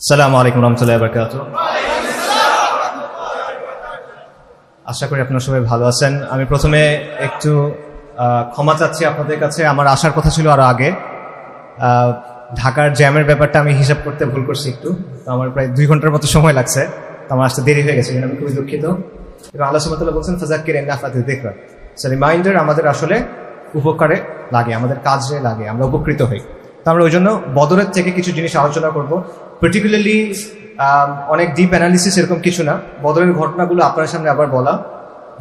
আসসালামু আলাইকুম রহমতুল্লাহি ওয়া বারাকাতুহু। আশা করি আপনারা সবাই ভালো আছেন। আমি প্রথমে একটু ক্ষমা চাচ্ছি আপনাদের কাছে। আমার আসার কথা ছিল আরো আগে। ঢাকার জ্যামের ব্যাপারটা আমি হিসাব করতে ভুল করছি একটু। তো আমার প্রায় 2 ঘন্টার মতো সময় লাগছে। তো আমার আসতে দেরি হয়ে গেছে, আমি খুবই দুঃখিত। এবং আল্লাহ সুবহানাহু ওয়া তাআলা বলছেন ফাযাক্কির ইন নাফাতিয যিকরা। সো রিমাইন্ডার আমাদের আসলে উপকারে লাগে, আমাদের কাজে লাগে, আমরা উপকৃত হই। তো আমরা ওই জন্য বদরের থেকে কিছু জিনিস আলোচনা করব। পার্টিকুলারলি অনেক ডিপ অ্যানালিসিস এরকম কিছু না, বদরের ঘটনাগুলো আপনার সামনে আবার বলা,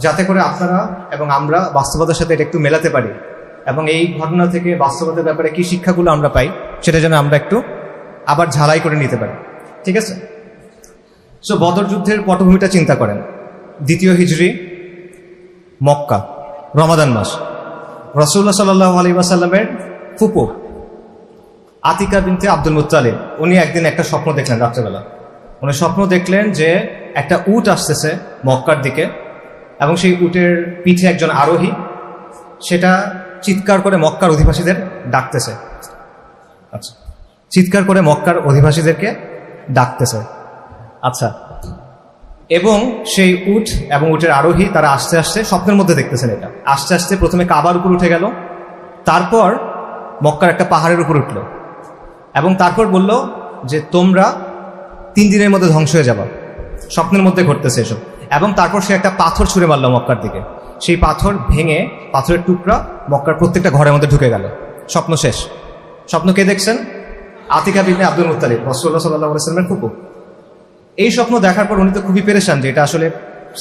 যাতে করে আপনারা এবং আমরা বাস্তবতার সাথে এটা একটু মেলাতে পারি এবং এই ঘটনা থেকে বাস্তবতার ব্যাপারে কি শিক্ষাগুলো আমরা পাই সেটা যেন আমরা একটু আবার ঝালাই করে নিতে পারি। ঠিক আছে? সো বদর যুদ্ধের পটভূমিটা চিন্তা করেন। 2য় হিজরি, মক্কা, রমাদান মাস। রাসূলুল্লাহ সাল্লাল্লাহু আলাইহি ওয়াসাল্লামের ফুপু আতিকা বিনতে আব্দুল মুত্তালিব, উনি একদিন একটা স্বপ্ন দেখলেন রাত্রেবেলা। উনি স্বপ্ন দেখলেন যে একটা উট আসতেছে মক্কার দিকে এবং সেই উটের পিঠে একজন আরোহী, সেটা চিৎকার করে মক্কার অধিবাসীদের ডাকতেছে। আচ্ছা, চিৎকার করে মক্কার অধিবাসীদেরকে ডাকতেছে। আচ্ছা, এবং সেই উট এবং উটের আরোহী তারা আস্তে আস্তে স্বপ্নের মধ্যে দেখতেছেন এটা আস্তে আস্তে প্রথমে কাবার উপর উঠে গেল, তারপর মক্কার একটা পাহাড়ের উপর উঠল এবং তারপর বলল যে তোমরা 3 দিনের মধ্যে ধ্বংস হয়ে যাবা। স্বপ্নের মধ্যে ঘটতেছে এসব। এবং তারপর সে একটা পাথর ছুঁড়ে মারল মক্কার দিকে। সেই পাথর ভেঙে পাথরের টুকরা মক্কার প্রত্যেকটা ঘরের মধ্যে ঢুকে গেল। স্বপ্ন শেষ। স্বপ্ন কে দেখছেন? আতিকা বিনতে আব্দুল মুত্তালিব, রাসূলুল্লাহ সাল্লাল্লাহু আলাইহি ওয়াসাল্লামের ফুপু। এই স্বপ্ন দেখার পর উনি তো খুবই পেরেশান যে এটা আসলে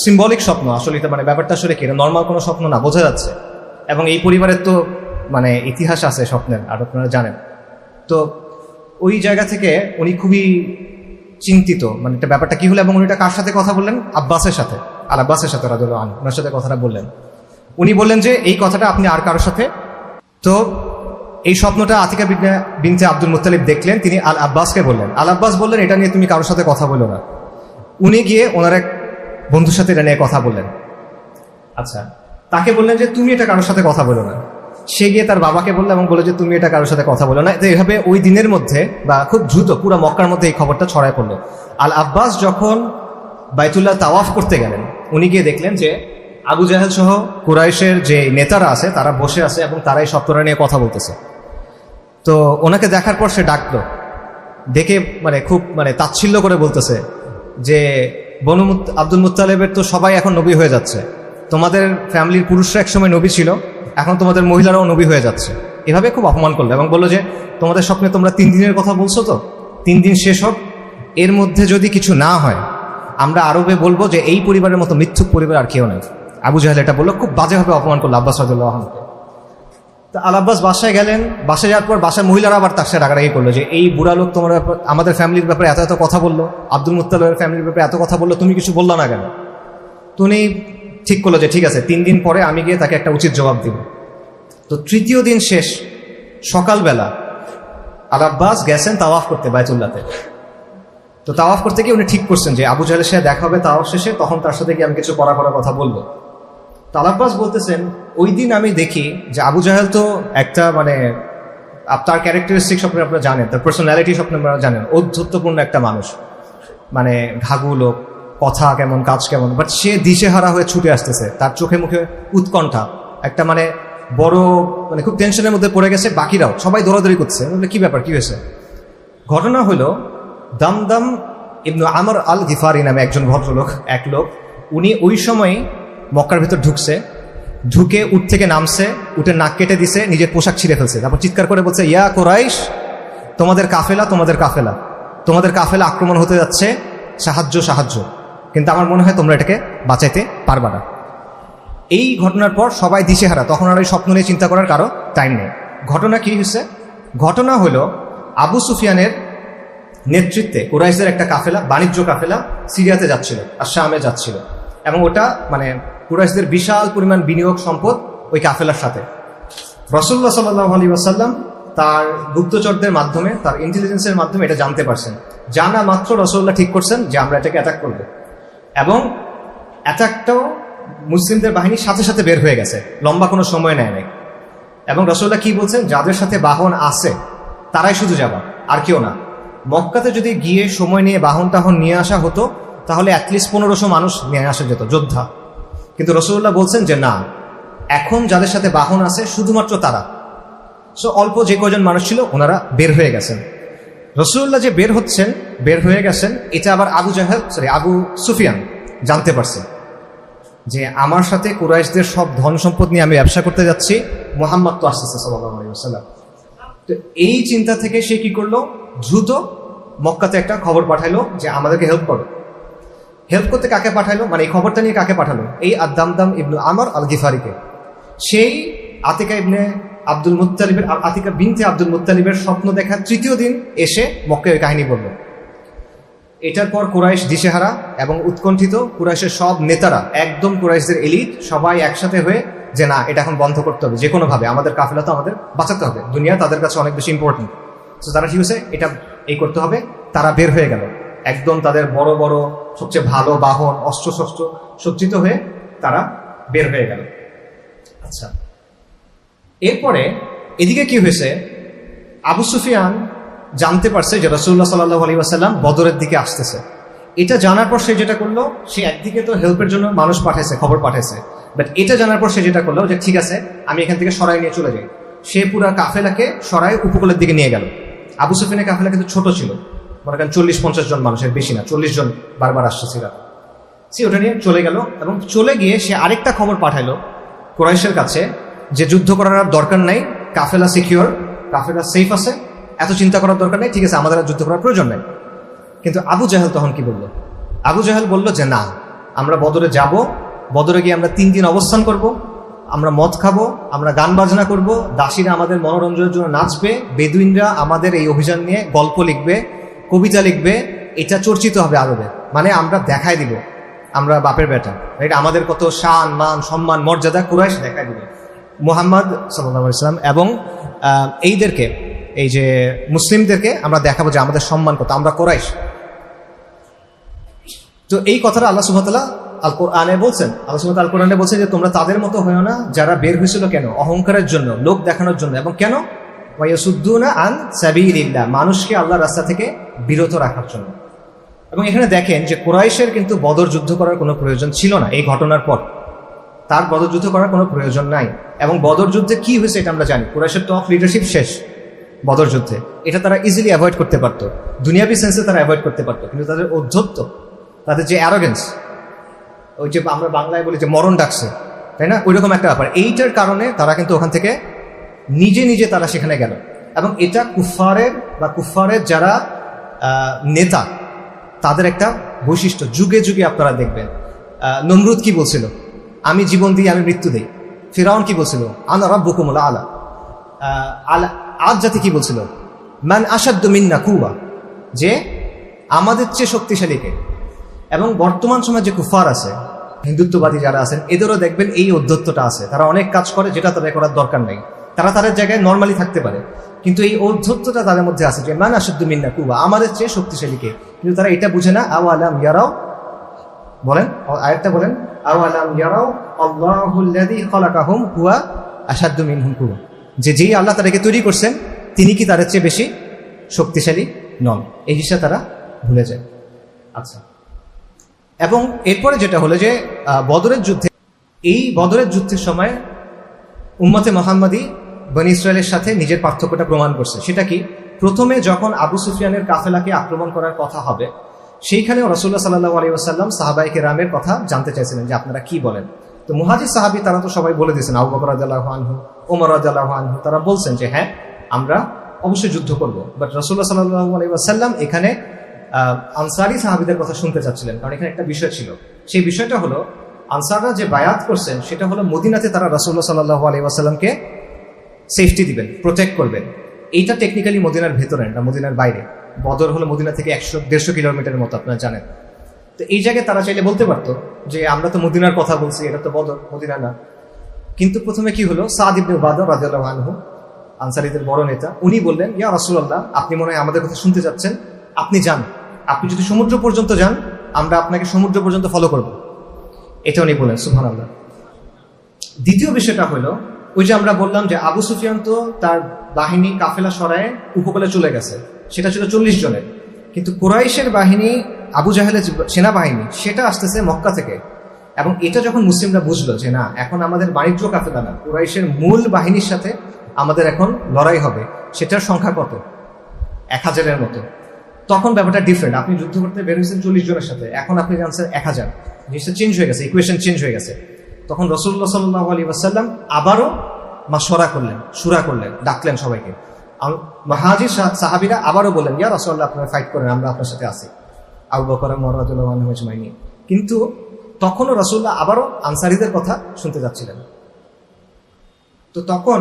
সিম্বলিক স্বপ্ন, আসলে এটা মানে ব্যাপারটা আসলে কি, এটা নর্মাল কোনো স্বপ্ন না, বোঝা যাচ্ছে। এবং এই পরিবারের তো মানে ইতিহাস আছে স্বপ্নের, আর আপনারা জানেন। তো ওই জায়গা থেকে উনি খুবই চিন্তিত, মানে এটা ব্যাপারটা কি হলো। এবং উনি এটা কার সাথে কথা বললেন? আব্বাসের সাথে, আল আব্বাসের সাথে রাদিয়াল্লাহু আনহু, ওনার সাথে কথাটা বললেন। উনি বললেন যে এই কথাটা আপনি আর কারোর সাথে। তো এই স্বপ্নটা আতিকা বিনতে আব্দুল মুত্তালিব দেখলেন, তিনি আল আব্বাসকে বললেন। আল আব্বাস বললেন এটা নিয়ে তুমি কারোর সাথে কথা বলো না। উনি গিয়ে ওনার এক বন্ধুর সাথে এটা নিয়ে কথা বললেন। আচ্ছা, তাকে বললেন যে তুমি এটা কারোর সাথে কথা বলো না। সে গিয়ে তার বাবাকে বললো এবং বললো যে তুমি এটা কারোর সাথে কথা বলো না। তো এইভাবে ওই দিনের মধ্যে বা খুব দ্রুত পুরো মক্কার মধ্যে এই খবরটা ছড়ায় পড়লো। আল আব্বাস যখন বাইতুল্লাহ তাওয়াফ করতে গেলেন, উনি গিয়ে দেখলেন যে আবু জাহেল সহ কুরাইশের যে নেতারা আছে তারা বসে আছে এবং তারা এই স্বপ্নটা নিয়ে কথা বলতেছে। তো ওনাকে দেখার পর সে ডাকলো, ডেকে মানে খুব মানে তাচ্ছিল্য করে বলতেছে যে বনু আব্দুল মুত্তালিবের তো সবাই এখন নবী হয়ে যাচ্ছে, তোমাদের ফ্যামিলির পুরুষরা একসময় নবী ছিল, এখন তোমাদের মহিলারাও নবী হয়ে যাচ্ছে। এভাবে খুব অপমান করলো এবং বললো যে তোমাদের স্বপ্নে তোমরা 3 দিনের কথা বলছো, তো 3 দিন শেষ হোক, এর মধ্যে যদি কিছু না হয় আমরা আরবে বলবো যে এই পরিবারের মতো মিথ্যুক পরিবার আর কেউ নেই। আবু জাহেল এটা বললো, খুব বাজেভাবে অপমান করলো আব্বাস রাদিয়াল্লাহু আনহুকে। তো আল আব্বাস বাসায় গেলেন। বাসায় যাওয়ার পর বাসার মহিলারা আবার তার সাথে রাগারাগি করলো যে এই বুড়া লোক তোমরা আমাদের ফ্যামিলির ব্যাপারে এত এত কথা বললো, আব্দুল মুত্তালিবের ফ্যামিলির ব্যাপারে এত কথা বললো, তুমি কিছু বললো না কেন? তো উনি ঠিক করলো যে ঠিক আছে, 3 দিন পরে আমি গিয়ে তাকে একটা উচিত জবাব দিব। তো 3য় দিন শেষ সকালবেলা আল আব্বাস গেছেন তাওয়াফ করতে বাইতুল্লাহতে। তো তাওয়াফ করতে গিয়ে উনি ঠিক করছেন যে আবু জাহেলের সাথে দেখা হবে তাওয়াফ শেষে, তখন তার সাথে গিয়ে আমি কিছু কড়া কথা বলবো। তো আল আব্বাস বলতেছেন ওই দিন আমি দেখি যে আবু জাহেল তো একটা মানে তার ক্যারেক্টারিস্টিক স্বপ্নে আপনারা জানেন, তার পার্সোনালিটি স্বপ্নে আপনারা জানেন, ঔদ্ধত্যপূর্ণ একটা মানুষ, মানে ঘাঘু লোক, কথা কেমন কাজ কেমন, বাট সে দিশেহারা হয়ে ছুটে আসতেছে, তার চোখে মুখে উৎকণ্ঠা, একটা মানে বড় মানে খুব টেনশনের মধ্যে পড়ে গেছে। বাকিরাও সবাই দৌড়াদৌড়ি করছে, কি ব্যাপার, কি হয়েছে? ঘটনা হলো দামদাম ইবনু আমর আল গিফারি নামে একজন ভদ্রলোক, এক লোক, উনি ওই সময় মক্কার ভিতর ঢুকছে, ঢুকে উট থেকে নামছে, উটের নাক কেটে দিছে, নিজের পোশাক ছিঁড়ে ফেলছে, তারপর চিৎকার করে বলছে ইয়া কুরাইশ, তোমাদের কাফেলা তোমাদের কাফেলা তোমাদের কাফেলা আক্রমণ হতে যাচ্ছে, সাহায্য সাহায্য, কিন্তু আমার মনে হয় তোমরা এটাকে বাঁচাইতে পারবা না। এই ঘটনার পর সবাই দিশেহারা, তখন আর ওই স্বপ্ন নিয়ে চিন্তা করার কারো টাইম নেই। ঘটনা কি হয়েছে? ঘটনা হলো আবু সুফিয়ানের নেতৃত্বে কুরাইশদের একটা কাফেলা, বাণিজ্য কাফেলা সিরিয়াতে যাচ্ছিল আর শামে যাচ্ছিল, এবং ওটা মানে কুরাইশদের বিশাল পরিমাণ বিনিয়োগ সম্পদ ওই কাফেলার সাথে। রাসূলুল্লাহ সাল্লাল্লাহু আলাইহি ওয়াসাল্লাম তার গুপ্তচরদের মাধ্যমে, তার ইন্টেলিজেন্সের মাধ্যমে এটা জানতে পারছেন। জানা মাত্র রাসূলুল্লাহ ঠিক করছেন যে আমরা এটাকে অ্যাটাক করব, এবং অ্যাটাকটাও মুসলিমদের বাহিনীর সাথে সাথে বের হয়ে গেছে, লম্বা কোনো সময় নেয় নাই। এবং রাসূলুল্লাহ কি বলছেন? যাদের সাথে বাহন আছে তারাই শুধু যাবা, আর কেউ না। মক্কাতে যদি গিয়ে সময় নিয়ে বাহন টাহন নিয়ে আসা হতো তাহলে অ্যাটলিস্ট 1500 মানুষ নিয়ে আসা যেত, যোদ্ধা। কিন্তু রাসূলুল্লাহ বলছেন যে না, এখন যাদের সাথে বাহন আছে শুধুমাত্র তারা। সো অল্প যে কজন মানুষ ছিল ওনারা বের হয়ে গেছেন। রাসূলুল্লাহ যে বের হয়ে গেছেন, এটা আবার আবু সুফিয়ান জানতে পারছে যে আমার সাথে কুরাইশদের সব ধন সম্পদ নিয়ে আমি ব্যবসা করতে যাচ্ছি, মুহাম্মদ তো আসছে সাল্লাল্লাহু আলাইহি ওয়াসাল্লাম। তো এই চিন্তা থেকে সে কি করলো, দ্রুত মক্কাতে একটা খবর পাঠাইলো যে আমাদেরকে হেল্প করো। হেল্প করতে কাকে পাঠাইলো, মানে এই খবরটা নিয়ে কাকে পাঠালো, এই আদ-দামদাম ইবনু আমর আল গিফারিকে। সেই আতিকা বিনতে আব্দুল মুত্তালিবের স্বপ্ন দেখা তৃতীয় দিন এসে মক্কায় ওই কাহিনী বলল। এটার পর কুরাইশ দিশেহারা এবং উৎকণ্ঠিত। কুরাইশের সব নেতারা, একদম কুরাইশদের এলিট, সবাই একসাথে হয়ে যে না, এটা এখন বন্ধ করতে হবে যে কোনোভাবে, আমাদের কাফেলা তো আমাদের বাঁচাতে হবে, দুনিয়া তাদের কাছে অনেক বেশি ইম্পর্টেন্ট। তো তারা কি হয়েছে, এটা করতে হবে। তারা বের হয়ে গেল, একদম তাদের বড় বড় সবচেয়ে ভালো বাহন, অস্ত্রশস্ত্র সজ্জিত হয়ে তারা বের হয়ে গেল। আচ্ছা, এরপরে এদিকে কি হয়েছে, আবু সুফিয়ান জানতে পারছে যে রাসূলুল্লাহ সাল্লাল্লাহু আলাইহি ওয়াসাল্লাম বদরের দিকে আসতেছে। এটা জানার পর সে যেটা করলো, সে একদিকে তো হেল্পের জন্য মানুষ পাঠাইছে, খবর পাঠাইছে, বাট এটা জানার পর সে যেটা করলো যে ঠিক আছে, আমি এখান থেকে সরাই নিয়ে চলে যাই। সে পুরা কাফেলাকে সরাই উপকূলের দিকে নিয়ে গেল। আবু সুফিয়ানের কাফেলা কিন্তু ছোট ছিল, মনে করেন 40-50 জন মানুষের বেশি না, 40 জন বারবার আসছিল। সে ওটা নিয়ে চলে গেল এবং চলে গিয়ে সে আরেকটা খবর পাঠাইলো কুরাইশের কাছে যে যুদ্ধ করার আর দরকার নাই, কাফেলা সিকিউর, কাফেলা সেফ আছে, এত চিন্তা করার দরকার নেই, ঠিক আছে, আমাদের আর যুদ্ধ করার প্রয়োজন নেই। কিন্তু আবু জাহেল তখন কি বলল, আবু জাহেল বলল যে না, আমরা বদরে যাব, বদরে গিয়ে আমরা 3 দিন অবস্থান করব, আমরা মদ খাবো, আমরা গান বাজনা করব, দাসীরা আমাদের মনোরঞ্জনের জন্য নাচবে, বেদুইনরা আমাদের এই অভিযান নিয়ে গল্প লিখবে, কবিতা লিখবে, এটা চর্চিত হবে আরবে, মানে আমরা দেখাই দিব আমরা বাপের বেটা, রাইট, আমাদের কত শান মান সম্মান মর্যাদা কুরাইশ দেখাই দিবে। মুহাম্মদ সাল্লাল্লাহু আলাইহি ওয়াসাল্লাম এবং এইদেরকে, এই যে মুসলিমদেরকে আমরা দেখাবো যে আমাদের সম্মান কত, আমরা কুরাইশ। তো এই কথাটা আল্লাহ সুবহানাহু ওয়া তাআলা আল কোরআনে বলছেন, আল্লাহ সুবহানাহু ওয়া তাআলা কোরআনে বলছেন যে তোমরা তাদের মতো হয়ো না যারা বের হয়েছিল কেন, অহংকারের জন্য, লোক দেখানোর জন্য, এবং কেন, ওয়ায়াসুদ্দুনা আন সাবিলিল্লাহ, মানুষকে আল্লাহর রাস্তা থেকে বিরত রাখার জন্য। এবং এখানে দেখেন যে কুরাইশের কিন্তু বদর যুদ্ধ করার কোনো প্রয়োজন ছিল না। এই ঘটনার পর তার বদর যুদ্ধ করার কোনো প্রয়োজন নাই। এবং বদর যুদ্ধে কি হয়েছে এটা আমরা জানি, কুরাইশের টপ লিডারশিপ শেষ বদর যুদ্ধে, এটা তারা ইজিলি অ্যাভয়েড করতে পারতো, দুনিয়াবি সেন্সে তারা অ্যাভয়েড করতে পারতো, কিন্তু তাদের ঔদ্ধত্য, তাদের যে অ্যারোগেন্স, ওই যে আমরা বাংলায় বলি যে মরণ ডাকছে, তাই না, ওইরকম একটা ব্যাপার, এইটার কারণে তারা কিন্তু ওখান থেকে নিজে নিজে তারা সেখানে গেল। এবং এটা কুফফারের যারা নেতা, তাদের একটা বৈশিষ্ট্য, যুগে যুগে আপনারা দেখবেন। নমরুদ কি বলছিল, আমি জীবন দিই, আমি মৃত্যু দিই। ফিরাউন কি বলছিল, আনা রাব্বুকুমুল আলা। আদ জাতি কি বলছিল, মান আশাদ্দু মিন্না কুওয়া, যে আমাদের চেয়ে শক্তিশালী কে। এবং বর্তমান সময় যে কুফার আছে, হিন্দুত্ববাদী যারা আছেন, এদেরও দেখবেন এই ঔদ্ধত্যটা আছে, তারা অনেক কাজ করে যেটা তাদের করার দরকার নেই, তারা তাদের জায়গায় নর্মালি থাকতে পারে, কিন্তু এই ঔদ্ধত্যটা তাদের মধ্যে আছে যে মান আশাদ্দু মিন্না কুওয়া, আমাদের চেয়ে শক্তিশালী কে। কিন্তু তারা এটা বুঝে না, আওয়ালাম ইয়ারাও, বলেন আয়াতটা বলেন, আওয়ালাম ইয়ারাও আল্লাহুল্লাযী খালাকাহুম হুয়া আশাদ্দু মিনহুম কুওয়া, যে যেই আল্লাহ তাদেরকে তৈরি করছেন তিনি কি তাদের চেয়ে বেশি শক্তিশালী নন, এই জিনিসটা তারা ভুলে যায়। আচ্ছা, এবং এরপরে যেটা হলো যে বদরের যুদ্ধে, এই বদরের যুদ্ধের সময় উম্মতে মুহাম্মাদী বনী ইসরায়েলের সাথে নিজের পার্থক্যটা প্রমাণ করছে। সেটা কি, প্রথমে যখন আবু সুফিয়ানের কাফেলাকে আক্রমণ করার কথা হবে, সেইখানেও রাসূলুল্লাহ সাল্লাল্লাহু আলাইহি ওয়াসাল্লাম সাহাবায়ে কেরামের কথা জানতে চাইছিলেন যে আপনারা কি বলেন। তো মুহাজির সাহাবী তারা তো সবাই বলে দিয়েছেন, আবু বকর রাদিয়াল্লাহু আনহু, ওমর রাদিয়াল্লাহু আনহু, তারা বলছেন যে হ্যাঁ আমরা অবশ্যই যুদ্ধ করব। বাট রাসূলুল্লাহ সাল্লাল্লাহু আলাইহি ওয়াসাল্লাম এখানে আনসারী সাহাবীদের কথা শুনতে চাচ্ছিলেন, কারণ এখানে একটা বিষয় ছিল। সেই বিষয়টা হলো, আনসাররা যে বায়াত করছেন সেটা হলো মদিনাতে তারা রাসূলুল্লাহ সাল্লাল্লাহু আলাইহি ওয়াসাল্লামকে সেফটি দিবেন, প্রোটেক্ট করবেন। এইটা টেকনিক্যালি মদিনার ভেতরে না, মদিনার বাইরে। বদর হলো মদিনা থেকে 100-150 কিলোমিটারের মতো, আপনারা জানেন। তো এই জায়গায় তারা চাইলে বলতে পারতো যে আমরা তো মদিনার কথা বলছি, এটা তো বদর, মদিনা না। কিন্তু প্রথমে কি হলো, সাদ ইবনে উবাদা রাদিয়াল্লাহু আনহু, আনসারীদের বড় নেতা, উনি বললেন, ইয়া রাসূলুল্লাহ, আপনি মনে হয় আমাদের কথা শুনতে চাচ্ছেন, আপনি যান, আপনি যদি সমুদ্র পর্যন্ত যান আমরা আপনাকে সমুদ্র পর্যন্ত ফলো করব। এটা উনি বলেন, সুবহানাল্লাহ। দ্বিতীয় বিষয়টা হলো, ওই যে আমরা বললাম যে আবু সুফিয়ান তো তার বাহিনী কাফেলা সরায়ে উপকূলে চলে গেছে, সেটা ছিল 40 জনের। কিন্তু কুরাইশের বাহিনী, আবু জাহেলের সেনাবাহিনী, সেটা আসতেছে মক্কা থেকে। এবং এটা যখন মুসলিমরা বুঝলো যে না, এখন আমাদের বাণিজ্য কাফেলা না, কুরাইশের মূল বাহিনীর সাথে আমাদের এখন লড়াই হবে, সেটার সংখ্যা কত? 1000-এর মতো। তখন ব্যাপারটা ডিফারেন্ট। আপনি যুদ্ধ করতে বের হয়েছেন 40 জনের সাথে, এখন আপনি জানছেন 1000। জিনিসটা চেঞ্জ হয়ে গেছে, ইকুয়েশন চেঞ্জ হয়ে গেছে। তখন রাসূলুল্লাহ সাল্লাল্লাহু আলাইহি ওয়াসাল্লাম আবারও মাশওয়ারা করলেন, শুরা করলেন, ডাকলেন সবাইকে। মুহাজির সাহাবীরা আবারও বললেন, ইয়া রাসূলুল্লাহ, আপনারা ফাইট করেন, আমরা আপনার সাথে আছি, আবু বকর ওমর রাদিয়াল্লাহু আনহুম আজমাইন। কিন্তু তখনও রাসূলুল্লাহ আবারও আনসারীদের কথা শুনতে যাচ্ছিলেন। তো তখন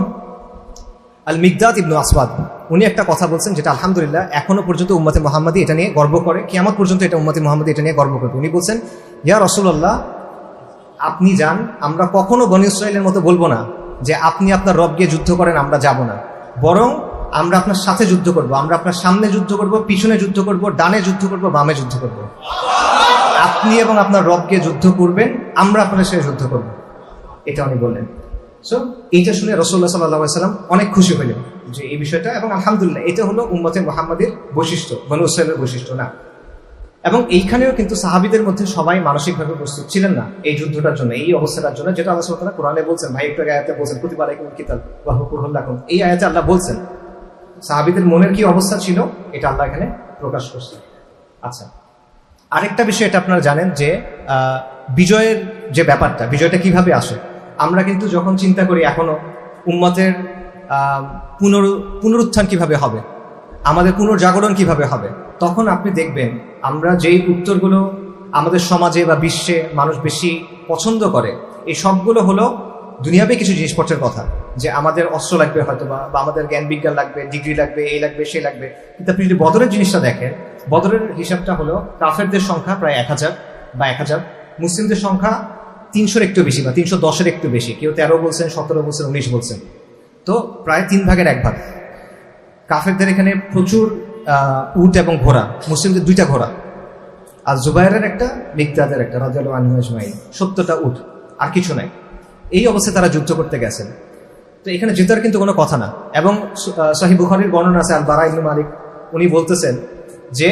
আল মিকদাদ ইবনে আসওয়াদ উনি একটা কথা বলছেন, যেটা আলহামদুলিল্লাহ এখনো পর্যন্ত উম্মতে মুহাম্মাদি এটা নিয়ে গর্ব করে, কিয়ামত পর্যন্ত এটা উম্মতে মুহাম্মাদি এটা নিয়ে গর্ব করবে। উনি বলছেন, ইয়া রাসূলুল্লাহ, আপনি যান, আমরা কখনো বনী ইসরাঈলের মতো বলবো না যে আপনি আপনার রব গিয়ে যুদ্ধ করেন, আমরা যাব না। বরং আমরা আপনার সাথে যুদ্ধ করব, আমরা আপনার সামনে যুদ্ধ করব, পিছনে যুদ্ধ করব, ডানে যুদ্ধ করব, বামে যুদ্ধ করব। আপনি এবং আপনার রবকে যুদ্ধ করবেন, আমরা আপনার সাথে যুদ্ধ করব। এটা উনি বললেন। সো এইটা শুনে রাসূলুল্লাহ সাল্লাল্লাহু আলাইহি ওয়াসাল্লাম অনেক খুশি হলেন যে এই বিষয়টা, এবং আলহামদুলিল্লাহ এটা হলো উম্মতে মুহাম্মাদের বৈশিষ্ট্য, বনী ইসরাঈলের বৈশিষ্ট্য না। এবং এইখানেও কিন্তু সাহাবীদের মধ্যে সবাই মানসিকভাবে প্রস্তুত ছিলেন না এই যুদ্ধটার জন্য, এই অবস্থাটার জন্য, যেটা আল্লাহ সুবহানাহু ওয়া তাআলা কোরআনে বলছেন। ভাই একটু আয়াতে বলছেন, কুতিবা আলাইকুমুল কিতাল ওয়া হুয়া কুরহুল লাকুম, এই আয়াতে আল্লাহ বলছেন। সাহাবীদের মনের কি অবস্থা ছিল এটা আল্লাহ এখানে প্রকাশ করছেন। আচ্ছা, আরেকটা বিষয় এটা আপনারা জানেন যে বিজয়ের যে ব্যাপারটা, বিজয়টা কিভাবে আসে। আমরা কিন্তু যখন চিন্তা করি এখনো উম্মতের পুনরুত্থান কিভাবে হবে, আমাদের পুনর্জাগরণ কিভাবে হবে, তখন আপনি দেখবেন আমরা যেই উত্তরগুলো আমাদের সমাজে বা বিশ্বে মানুষ বেশি পছন্দ করে, এই সবগুলো হলো দুনিয়াবে কিছু জিনিসপত্রের কথা, যে আমাদের অস্ত্র লাগবে হয়তো, বা আমাদের জ্ঞান বিজ্ঞান লাগবে, ডিগ্রি লাগবে, এই লাগবে, সেই লাগবে। কিন্তু আপনি যদি বদরের জিনিসটা দেখেন, বদরের হিসাবটা হলো কাফেরদের সংখ্যা প্রায় 1000 বা 1000, মুসলিমদের সংখ্যা 300-এর একটু বেশি বা 310-এর একটু বেশি, কেউ 13 বলছেন, 17 বলছেন, 19 বলছেন। তো প্রায় 3 ভাগের 1 ভাগ। কাফেরদের এখানে প্রচুর উট এবং ঘোড়া, মুসলিমদের 2টা ঘোড়া, আর জুবাইরের একটা, মিকদাদের একটা, রাদিয়াল্লাহু আনহু আজমাইন, 70টা উট, আর কিছু নাই। এই অবস্থায় তারা যুদ্ধ করতে গেছেন। তো এখানে জেতার কিন্তু কোনো কথা না। এবং সহিহ বুখারীর বর্ণনা আছে, আল বারা ইবনে মালিক উনি বলতেছেন যে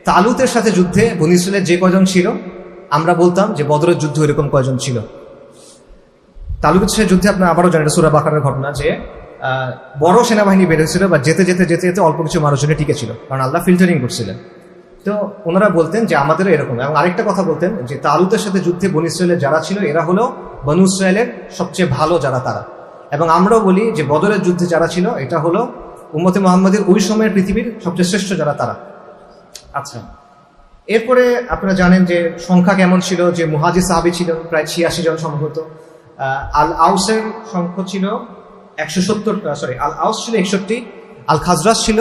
তালুতের সাথে যুদ্ধে বনী ইসরাঈলের যে কয়জন ছিল, আমরা বলতাম যে বদরের যুদ্ধ এরকম কয়জন ছিল। তালুতের সাথে যুদ্ধে আপনার আবারও জানেন, সূরা বাকারার ঘটনা, যে বড় সেনাবাহিনী বের হয়েছিল, বা যেতে যেতে যেতে যেতে অল্প কিছু মানুষজনে টিকে ছিল, কারণ আল্লাহ ফিল্টারিং করছিলেন। তো ওনারা বলতেন যে আমাদেরও এরকম। এবং আরেকটা কথা বলতেন যে তালুতের সাথে যুদ্ধে বনী ইসরাঈলের যারা ছিল, এরা হলো বনী ইসরাঈলের সবচেয়ে ভালো যারা, তারা। এবং আমরাও বলি যে বদরের যুদ্ধে যারা ছিল, এটা হলো উম্মতে মুহাম্মাদের ওই সময়ের পৃথিবীর সবচেয়ে শ্রেষ্ঠ যারা, তারা। আচ্ছা, এরপরে আপনারা জানেন যে সংখ্যা কেমন ছিল, যে মুহাজির সাহাবী ছিল প্রায় 86 জন সম্ভবত। আল আউসের সংখ্যা ছিল 170, আল আউস ছিল 61, আল খাজরাজ ছিল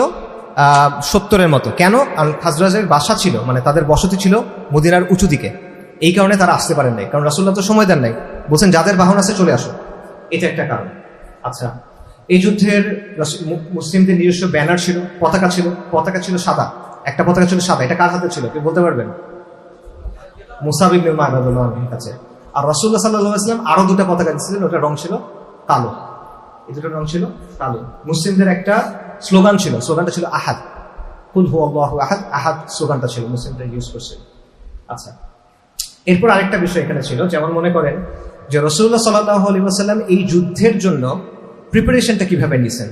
70-এর মতো। কেন? আল খাজরাজের বাসা ছিল, মানে তাদের বসতি ছিল মদিনার উঁচু দিকে, এই কারণে তারা আসতে পারেন নাই, কারণ রাসূলুল্লাহ তো সময় দেন নাই, বলছেন যাদের বাহন আছে চলে আসো, এটা একটা কারণ। আচ্ছা, এই যুদ্ধের মুসলিমদের নিজস্ব ব্যানার ছিল, পতাকা ছিল, পতাকা ছিল সাদা, একটা পতাকা ছিল সাদা। এটা কার হাতে ছিল কেউ বলতে পারবেন? মুসাব ইবনে উমাইর রাদিয়াল্লাহু আনহুর কাছে। আর রাসূলুল্লাহ সাল্লাল্লাহু আলাইহি ওয়াসাল্লাম আরো 2টা পতাকা দিয়েছিলেন, ওটার রং ছিল কালো, এই দুটোর রং ছিল কালো। মুসলিমদের একটা স্লোগান ছিল, স্লোগানটা ছিল আহাদ, কুল হুয়াল্লাহু আহাদ, আহাদ স্লোগানটা ছিল, মুসলিমরা ইউজ করছিল। আচ্ছা, এরপর আরেকটা বিষয় এখানে ছিল, যেমন মনে করেন যে রাসূলুল্লাহ সাল্লাল্লাহু আলাইহি ওয়াসাল্লাম এই যুদ্ধের জন্য প্রিপারেশনটা কিভাবে নিয়েছেন।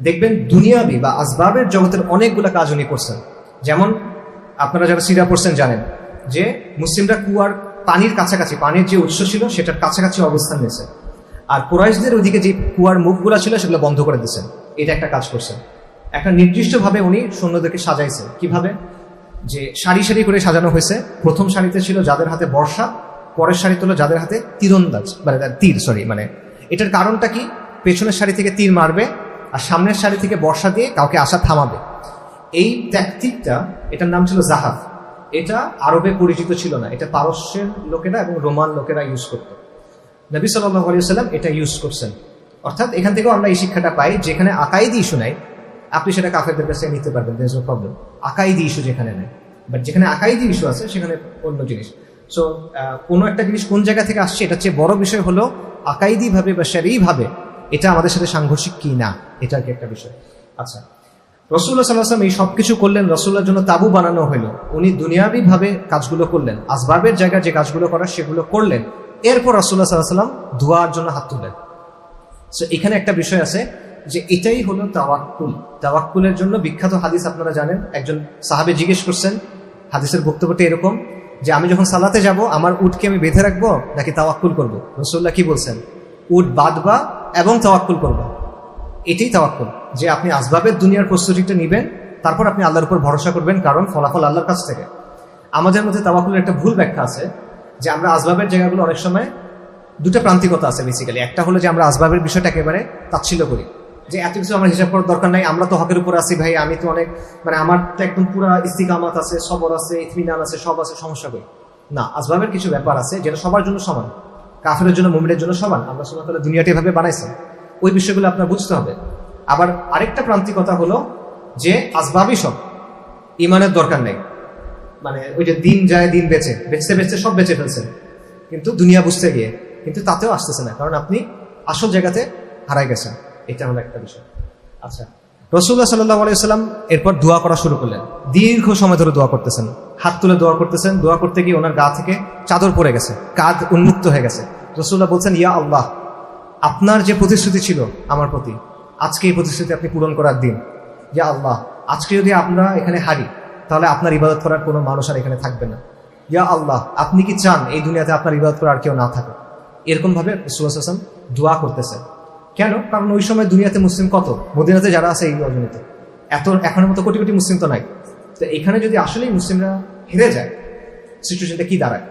দেখবেন দুনিয়াবি বা আসবাবের জগতের অনেকগুলো কাজ উনি করছেন। যেমন আপনারা যারা সিরা পড়ছেন জানেন যে মুসলিমরা কুয়ার পানির কাছাকাছি, পানির যে উৎস ছিল সেটার কাছাকাছি অবস্থান নিয়েছে, আর কুরাইশদের ওদিকে যে কুয়ার মুখগুলো ছিল সেগুলো বন্ধ করে দিয়েছেন। এটা একটা কাজ করছেন। একটা নির্দিষ্টভাবে উনি সৈন্যদেরকে সাজাইছেন। কিভাবে? যে সারি সারি করে সাজানো হয়েছে। প্রথম সারিতে ছিল যাদের হাতে বর্ষা, পরের সারিতে হলো যাদের হাতে তীরন্দাজ, মানে এটার কারণটা কি? পেছনের সারি থেকে তীর মারবে আর সামনের সারি থেকে বর্ষা দিয়ে কাউকে আসা থামাবে। এই ট্যাকটিকটা, এটার নাম ছিল জাহাফ। এটা আরবে পরিচিত ছিল না, এটা পারস্যের লোকেরা এবং রোমান লোকেরা ইউজ করত। নবী সাল্লাল্লাহু আলাইহি ওয়াসাল্লাম এটা ইউজ করছেন। অর্থাৎ এখান থেকেও আমরা এই শিক্ষাটা পাই, যেখানে আকাইদি ইস্যু নাই আপনি সেটা কাফেরদের কাছে নিতে পারবেন, দেয়ার ইজ নো প্রবলেম। আকাইদি ইস্যু যেখানে নেই, বাট যেখানে আকাইদি ইস্যু আছে সেখানে অন্য জিনিস। সো কোনো একটা জিনিস কোন জায়গা থেকে আসছে, এটার চেয়ে বড় বিষয় হলো আকাইদি ভাবে বা শরঈ ভাবে এটা আমাদের সাথে সাংঘর্ষিক কি না, এটা কি একটা বিষয়। আচ্ছা, রাসূলুল্লাহ সাল্লাল্লাহু আলাইহি ওয়াসাল্লাম এই সবকিছু করলেন, রাসূলুল্লাহর জন্য তাবু বানানো হলো, উনি দুনিয়াবি ভাবে কাজগুলো করলেন, আসবাবের জায়গায় যে কাজগুলো করার সেগুলো করলেন। এরপর রাসূলুল্লাহ সাল্লাল্লাহু আলাইহি ওয়াসাল্লাম দোয়ার জন্য হাত তুললেন। সো এখানে একটা বিষয় আছে যে এটাই হলো তাওয়াক্কুল। তাওয়াক্কুলের জন্য বিখ্যাত হাদিস আপনারা জানেন, একজন সাহাবী জিজ্ঞেস করছেন, হাদিসের বক্তব্যটা এরকম যে আমি যখন সালাতে যাব আমার উটকে আমি বেঁধে রাখবো নাকি তাওয়াক্কুল করবো? রাসূলুল্লাহ কি বলছেন? উট বাঁধবা এবং তাওয়াক্কুল করবা। এটাই তাওয়াক্কুল, যে আপনি আসবাবের দুনিয়ার প্রস্তুতিটা নেবেন, তারপর আপনি আল্লাহর উপর ভরসা করবেন, কারণ ফলাফল আল্লাহর কাছ থেকে। আমাদের মধ্যে তাওয়াক্কুলের একটা ভুল ব্যাখ্যা আছে যে আমরা আসবাবের জায়গাগুলো অনেক সময় দুটো প্রান্তিকতা আছে বেসিক্যালি। একটা হলো যে আমরা আসবাবের বিষয়টা একেবারে তাচ্ছিল্য করি, যে এত কিছু আমার হিসাব করার দরকার নাই, আমরা তো হকের উপর আছি ভাই, আমি তো অনেক আমার তো একদম পুরো ইস্তিকামাত আছে, সবর আছে, ইতমিনান আছে, সব আছে, সমস্যা করি না। আসবাবের কিছু ব্যাপার আছে যেটা সবার জন্য সমান, কাফেরের জন্য মুমিনের জন্য সমান। আল্লাহ সুবহানাহু ওয়া তাআলা দুনিয়াটা এভাবে বানাইছেন, ওই বিষয়গুলো আপনার বুঝতে হবে। আবার আরেকটা প্রান্তিকতা হলো যে আসবাবই সব, ইমানের দরকার নেই, ওই যে দিন যায় দিন বেঁচে বেঁচতে বেঁচতে সব বেঁচে ফেলছেন, কিন্তু দুনিয়া বুঝতে গিয়ে কিন্তু তাতেও আসতেছে না, কারণ আপনি আসল জায়গাতে হারাই গেছেন। এটা হলো একটা বিষয়। আচ্ছা, রাসূলুল্লাহ সাল্লাল্লাহু আলাইহি ওয়াসাল্লাম এরপর দোয়া করা শুরু করলেন, দীর্ঘ সময় ধরে দোয়া করতেছেন, হাত তুলে দোয়া করতেছেন। দোয়া করতে গিয়ে ওনার গা থেকে চাদর পড়ে গেছে, কাঁধ উন্মুক্ত হয়ে গেছে। রাসূলুল্লাহ বলছেন, ইয়া আল্লাহ, আপনার যে প্রতিশ্রুতি ছিল আমার প্রতি, আজকে এই প্রতিশ্রুতি আপনি পূরণ করার দিন। ইয়া আল্লাহ, আজকে যদি আমরা এখানে হারি তাহলে আপনার ইবাদত করার কোনো মানুষ আর এখানে থাকবে না। ইয়া আল্লাহ, আপনি কি চান এই দুনিয়াতে আপনার ইবাদত করার কেউ না থাকে? এরকম ভাবে রাসূলুল্লাহ সাল্লাল্লাহু আলাইহি ওয়াসাল্লাম দোয়া করতেছেন। কেন? কারণ ওই সময় দুনিয়াতে মুসলিম কত, মদিনাতে যারা আছে এই অজনীতে এত এখনের মতো কোটি কোটি মুসলিম তো নাই। তো এখানে যদি আসলেই মুসলিমরা হেরে যায়, সিচুয়েশনটা কি দাঁড়ায়?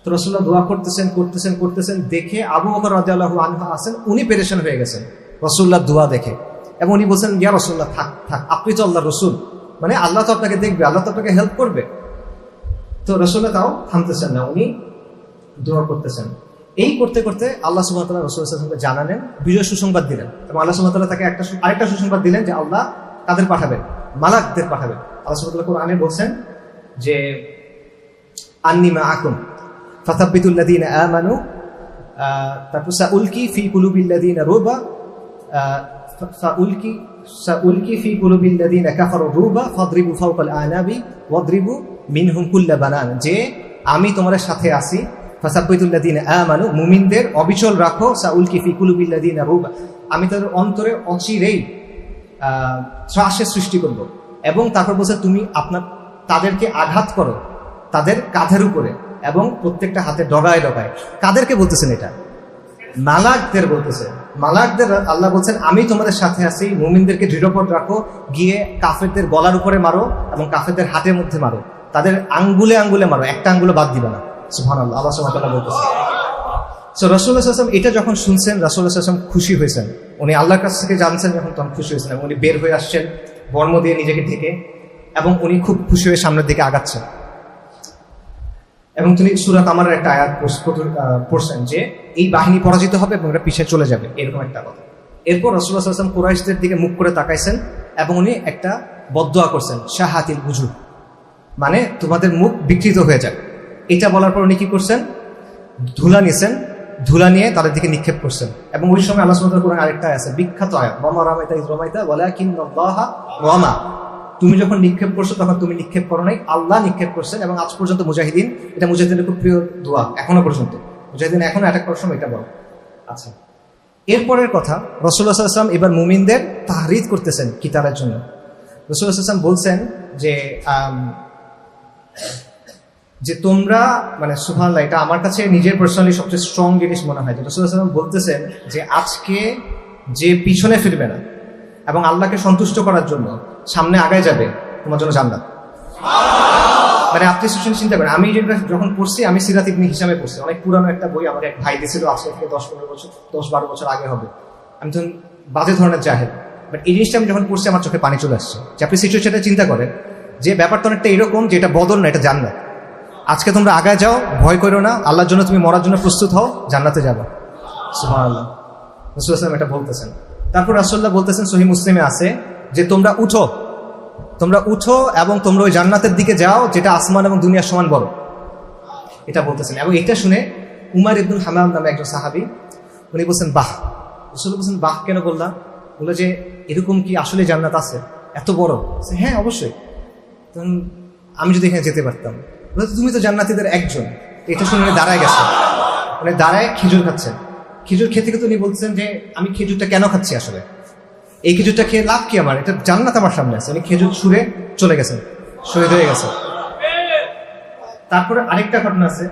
তো রাসূলুল্লাহ দোয়া করতেছেন করতেছেন করতেছেন, দেখে আবু বকর রাদিয়াল্লাহু আনহু আছেন, উনি পেরেশান হয়ে গেছেন রাসূলুল্লাহ দোয়া দেখে, এবং উনি বলছেন, ইয়া রাসূলুল্লাহ, থাক থাক, আপনি তো আল্লাহর রাসূল, আল্লাহ তো আপনাকে দেখবে, আল্লাহ তো আপনাকে হেল্প করবে। তো রাসূলুল্লাহ তাও থামতেছেন না, উনি দোয়া করতেছেন। এই করতে করতে আল্লাহ সুবহানাহু ওয়া তাআলা রাসূলুল্লাহ সাল্লাল্লাহু আলাইহি ওয়াসাল্লামকে জানালেন, বিজয় সুসংবাদ দিলেন, এবং আল্লাহ সুবহানাহু ওয়া তাআলা তাকে আরেকটা সুসংবাদ দিলেন যে আল্লাহ তাদের পাঠাবেন, মালাকদের পাঠাবেন। আল্লাহ সুবহানাহু ওয়া তাআলা কোরআনে বলছেন যে আন্নী মাআকুম ফাসাব্বিতুল লাযীনা আমানু, তারপর সাউলকি ফি কুলুবিল লাযীনা রুবা, সাউলকি ফি কুলুবিল লাযীনা কাফারু রুবা ফাদরিবু ফাওকাল আনাবি ওয়াদরিবু মিনহুম কুল্লা বানান, যে আমি তোমাদের সাথে আছি, ফাসাব্বিতুল্লাযীনা আমানু, মুমিনদের অবিচল রাখো, সাউলকি ফি কুলুবিল্লাযীনা রুবা, আমি তাদের অন্তরে অচিরেই ত্রাসের সৃষ্টি করব। এবং তারপর বলছে তুমি তাদেরকে আঘাত করো তাদের কাঁধের উপরে এবং প্রত্যেকটা হাতে ডগায় ডগায়। কাদেরকে বলতেছেন এটা? মালাকদের বলতেছে। মালাকদের আল্লাহ বলছেন আমি তোমাদের সাথে আছি, মুমিনদেরকে দৃঢ়পদ রাখো, গিয়ে কাফেরদের গলার উপরে মারো এবং কাফেরদের হাতের মধ্যে মারো, তাদের আঙ্গুলে আঙ্গুলে মারো, একটা আঙ্গুলে বাদ দিবে না। সুবহানাল্লাহ, আল্লাহ সুবহানাহু ওয়া তাআলা বলতেছেন। সো রাসূলুল্লাহ সাল্লাল্লাহু আলাইহি ওয়াসাল্লাম এটা যখন শুনছেন, রাসূলুল্লাহ সাল্লাল্লাহু আলাইহি ওয়াসাল্লাম খুশি হয়েছেন, উনি আল্লাহর কাছ থেকে জানছেন যখন, তখন খুশি হয়েছেন, এবং উনি বের হয়ে আসছেন বর্ম দিয়ে নিজেকে ঢেকে, এবং উনি খুব খুশি হয়ে সামনের দিকে আগাচ্ছেন। এবং তিনি সূরা তামারের একটা আয়াত পড়ছেন যে এই বাহিনী পরাজিত হবে এবং এটা পিছিয়ে চলে যাবে, এরকম একটা কথা। এরপর রাসূলুল্লাহ সাল্লাল্লাহু আলাইহি ওয়াসাল্লাম কুরাইশদের দিকে মুখ করে তাকাইছেন এবং উনি একটা বদদোয়া করছেন, শাহাতিল বুজুহ, তোমাদের মুখ বিকৃত হয়ে যাক। এটা বলার পর উনি কি করছেন? ধুলা নিয়েছেন, ধুলা নিয়ে তাদের দিকে নিক্ষেপ করছেন। এবং ওই সময় আল্লাহ সুবহানাহু ওয়া তাআলা আরেকটা আছে, বিখ্যাত আয়াত, ওয়ামা রামাইতা ইয রামাইতা ওয়ালাকিন্নাল্লাহা রামা, তুমি যখন নিক্ষেপ করছো তখন তুমি নিক্ষেপ করো নাই, আল্লাহ নিক্ষেপ করছেন। এবং আজ পর্যন্ত মুজাহিদিন, এটা মুজাহিদিনের খুব প্রিয় দোয়া এখনো পর্যন্ত, মুজাহিদিন এখনো অ্যাটাক করার সময় এটা বলো। আচ্ছা, এরপরের কথা, রাসূলুল্লাহ সাল্লাল্লাহু আলাইহি ওয়াসাল্লাম এবার মুমিনদের তাহরিদ করতেছেন কিতালের জন্য। রাসূলুল্লাহ সাল্লাল্লাহু আলাইহি ওয়াসাল্লাম বলছেন যে তোমরা, সুবহানাল্লাহ, এটা আমার কাছে নিজের পার্সোনালি সবচেয়ে স্ট্রং জিনিস মনে হয়। রাসূলুল্লাহ সাল্লাল্লাহু আলাইহি ওয়াসাল্লাম বলতেছেন যে আজকে যে পিছনে ফিরবে না এবং আল্লাহকে সন্তুষ্ট করার জন্য সামনে আগায় যাবে, তোমার জন্য জান্নাত। আপনি চিন্তা করেন, আমি যখন পড়ছি, আমি সিরাত ইবনে হিশামে পড়ছি, অনেক পুরানো একটা বই, আমার এক ভাই দিয়েছিল, আজকে থেকে 10-12 বছর আগে হবে। আমি তখন বাজে ধরনের জাহেল, বাট এই জিনিসটা আমি যখন পড়ছি আমার চোখে পানি চলে আসছে। যে আপনি সিচুয়েশনটা চিন্তা করেন যে ব্যাপারটা অনেকটা এরকম যে এটা বদল না, এটা জান্নাত। আজকে তোমরা আগায় যাও, ভয় করো না, আল্লাহর জন্য তুমি মরার জন্য প্রস্তুত হও, জান্নাতে যাবো। সুবহানাল্লাহ, রাসূলুল্লাহ সাল্লাল্লাহু আলাইহি ওয়াসাল্লাম এটা বলতেছেন। তারপর রাসূলুল্লাহ বলতেছেন, সহিহ মুসলিমে আছে যে তোমরা উঠো এবং তোমরা ওই জান্নাতের দিকে যাও যেটা আসমান এবং দুনিয়ার সমান বড়, এটা বলতেছেন। এবং এটা শুনে উমার ইবনুল হামাম নামে একজন সাহাবী, উনি বলছেন বাহ। রাসূলুল্লাহ বলছেন বাহ কেন বললাম? বললো যে এরকম কি আসলে জান্নাত আছে? এত বড়? হ্যাঁ অবশ্যই। তখন আমি যদি এখানে যেতে পারতাম। তুমি তো জান্নাতীদের একজন। এটা শুনে উনি দাঁড়ায় গেছে, মানে দাঁড়ায় খেজুর খাচ্ছেন। খেজুর খেতে খেতে উনি বলছেন যে আমি খেজুরটা কেন খাচ্ছি আসলে, এই খেজুরটা খেয়ে লাভ কি আমার, এটা জান্নাত আমার সামনে আছে। উনি খেজুর ছুঁড়ে চলে গেছেন, শহীদ হয়ে গেছে। তারপরে আরেকটা ঘটনা আছে,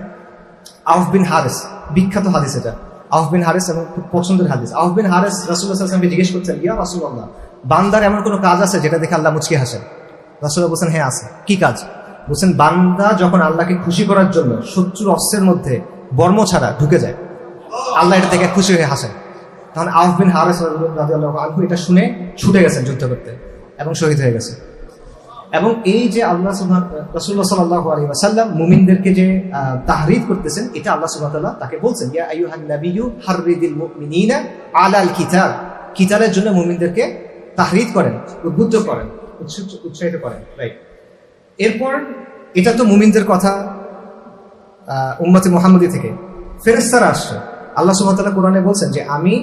আউফ বিন হারিস, বিখ্যাত হাদিস এটা। আউফ বিন হারিস এবং খুব পছন্দের হাদিস। আউফ বিন হারিস রাসূলুল্লাহ সাল্লাল্লাহু আলাইহি ওয়াসাল্লামকে জিজ্ঞেস করছেন, ইয়া রাসূলুল্লাহ, বান্দার এমন কোনো কাজ আছে যেটা দেখে আল্লাহ মুচকি হাসেন? রাসূলুল্লাহ বলছেন, হ্যাঁ আছে। কি কাজ? বলছেন, বান্দা যখন আল্লাহকে খুশি করার জন্য শত্রুর অস্ত্রের মধ্যে বর্ম ছাড়া ঢুকে যায়, আল্লাহ এটা থেকে খুশি হয়ে হাসেন। তখন আউফ বিন হারিস রাদিয়াল্লাহু আনহু এটা শুনে ছুটে গেছেন যুদ্ধ করতে এবং শহীদ হয়ে গেছে। এবং এই যে আল্লাহ রাসূলুল্লাহ সাল্লাল্লাহু আলাইহি ওয়াসাল্লাম মুমিনদেরকে যে তাহরিদ করতেছেন, এটা আল্লাহ সুবহানাহু ওয়া তাআলা তাকে বলছেন, ইয়া আইয়ুহান নাবিয়্যু হাররিদিল মুমিনিনা আলাল কিতাল, কিতালের জন্য মুমিনদেরকে তাহরিদ করেন, উদ্বুদ্ধ করেন, উৎসাহিত করেন। রাইট। এরপর এটা তো মুমিনদের কথা, উম্মতে মুহাম্মদী থেকে ফেরেশতারা আসছে। আল্লাহ সুবহানাহু ওয়া তাআলা কোরআনে বলছেন যে আমি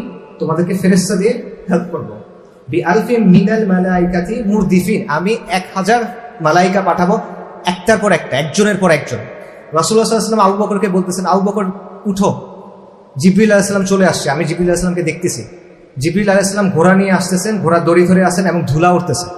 তোমাদেরকে ফেরেশতা দিয়ে হেল্প করব। বিআলফিন মিনাল মালাইকাতি মুরদিফিন, আমি 1000 মালাইকা পাঠাবো, একটার পর একটা, একজনের পর একজন। রাসূলুল্লাহ সাল্লাল্লাহু আলাইহি ওয়াসাল্লাম আবু বকরকে বলতেছেন, আবু বকর উঠো, জিবরিল আলাইহিস সালাম চলে আসছে। আমি জিবরিল আলাইহিস সালামকে দেখতেছি। জিবরিল আলাইহিস সালাম ঘোড়া নিয়ে আসতেছেন, ঘোড়া দড়ি ধরে আছেন এবং ধুলা উঠতেছে।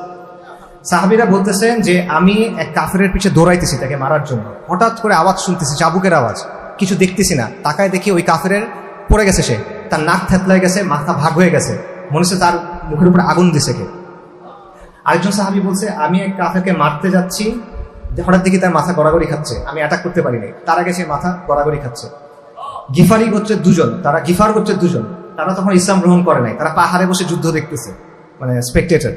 সাহাবীরা বলতেছেন যে আমি এক কাফেরের পিছে দৌড়াইতেছি তাকে মারার জন্য। হঠাৎ করে আওয়াজ শুনতেছি, চাবুকের আওয়াজ, কিছু দেখতেছি না। তাকায় দেখি ওই কাফেরের পড়ে গেছে, সে তার নাক থেতলায় গেছে, মাথা ভাগ হয়ে গেছে, মনে হচ্ছে তার মুখের উপরে আগুন দিছে কে। আরেকজন সাহাবী বলছে, আমি এক কাফেরকে মারতে যাচ্ছি, হঠাৎ দেখি তার মাথা গড়াগড়ি খাচ্ছে, আমি অ্যাটাক করতে পারিনি, তার আগে সে মাথা গড়াগড়ি খাচ্ছে। গিফারি গোত্রের দুজন, তারা গিফার গোত্রের দুজন, তারা তখন ইসলাম গ্রহণ করে নাই, তারা পাহাড়ে বসে যুদ্ধ দেখতেছে, মানে স্পেকটেটর।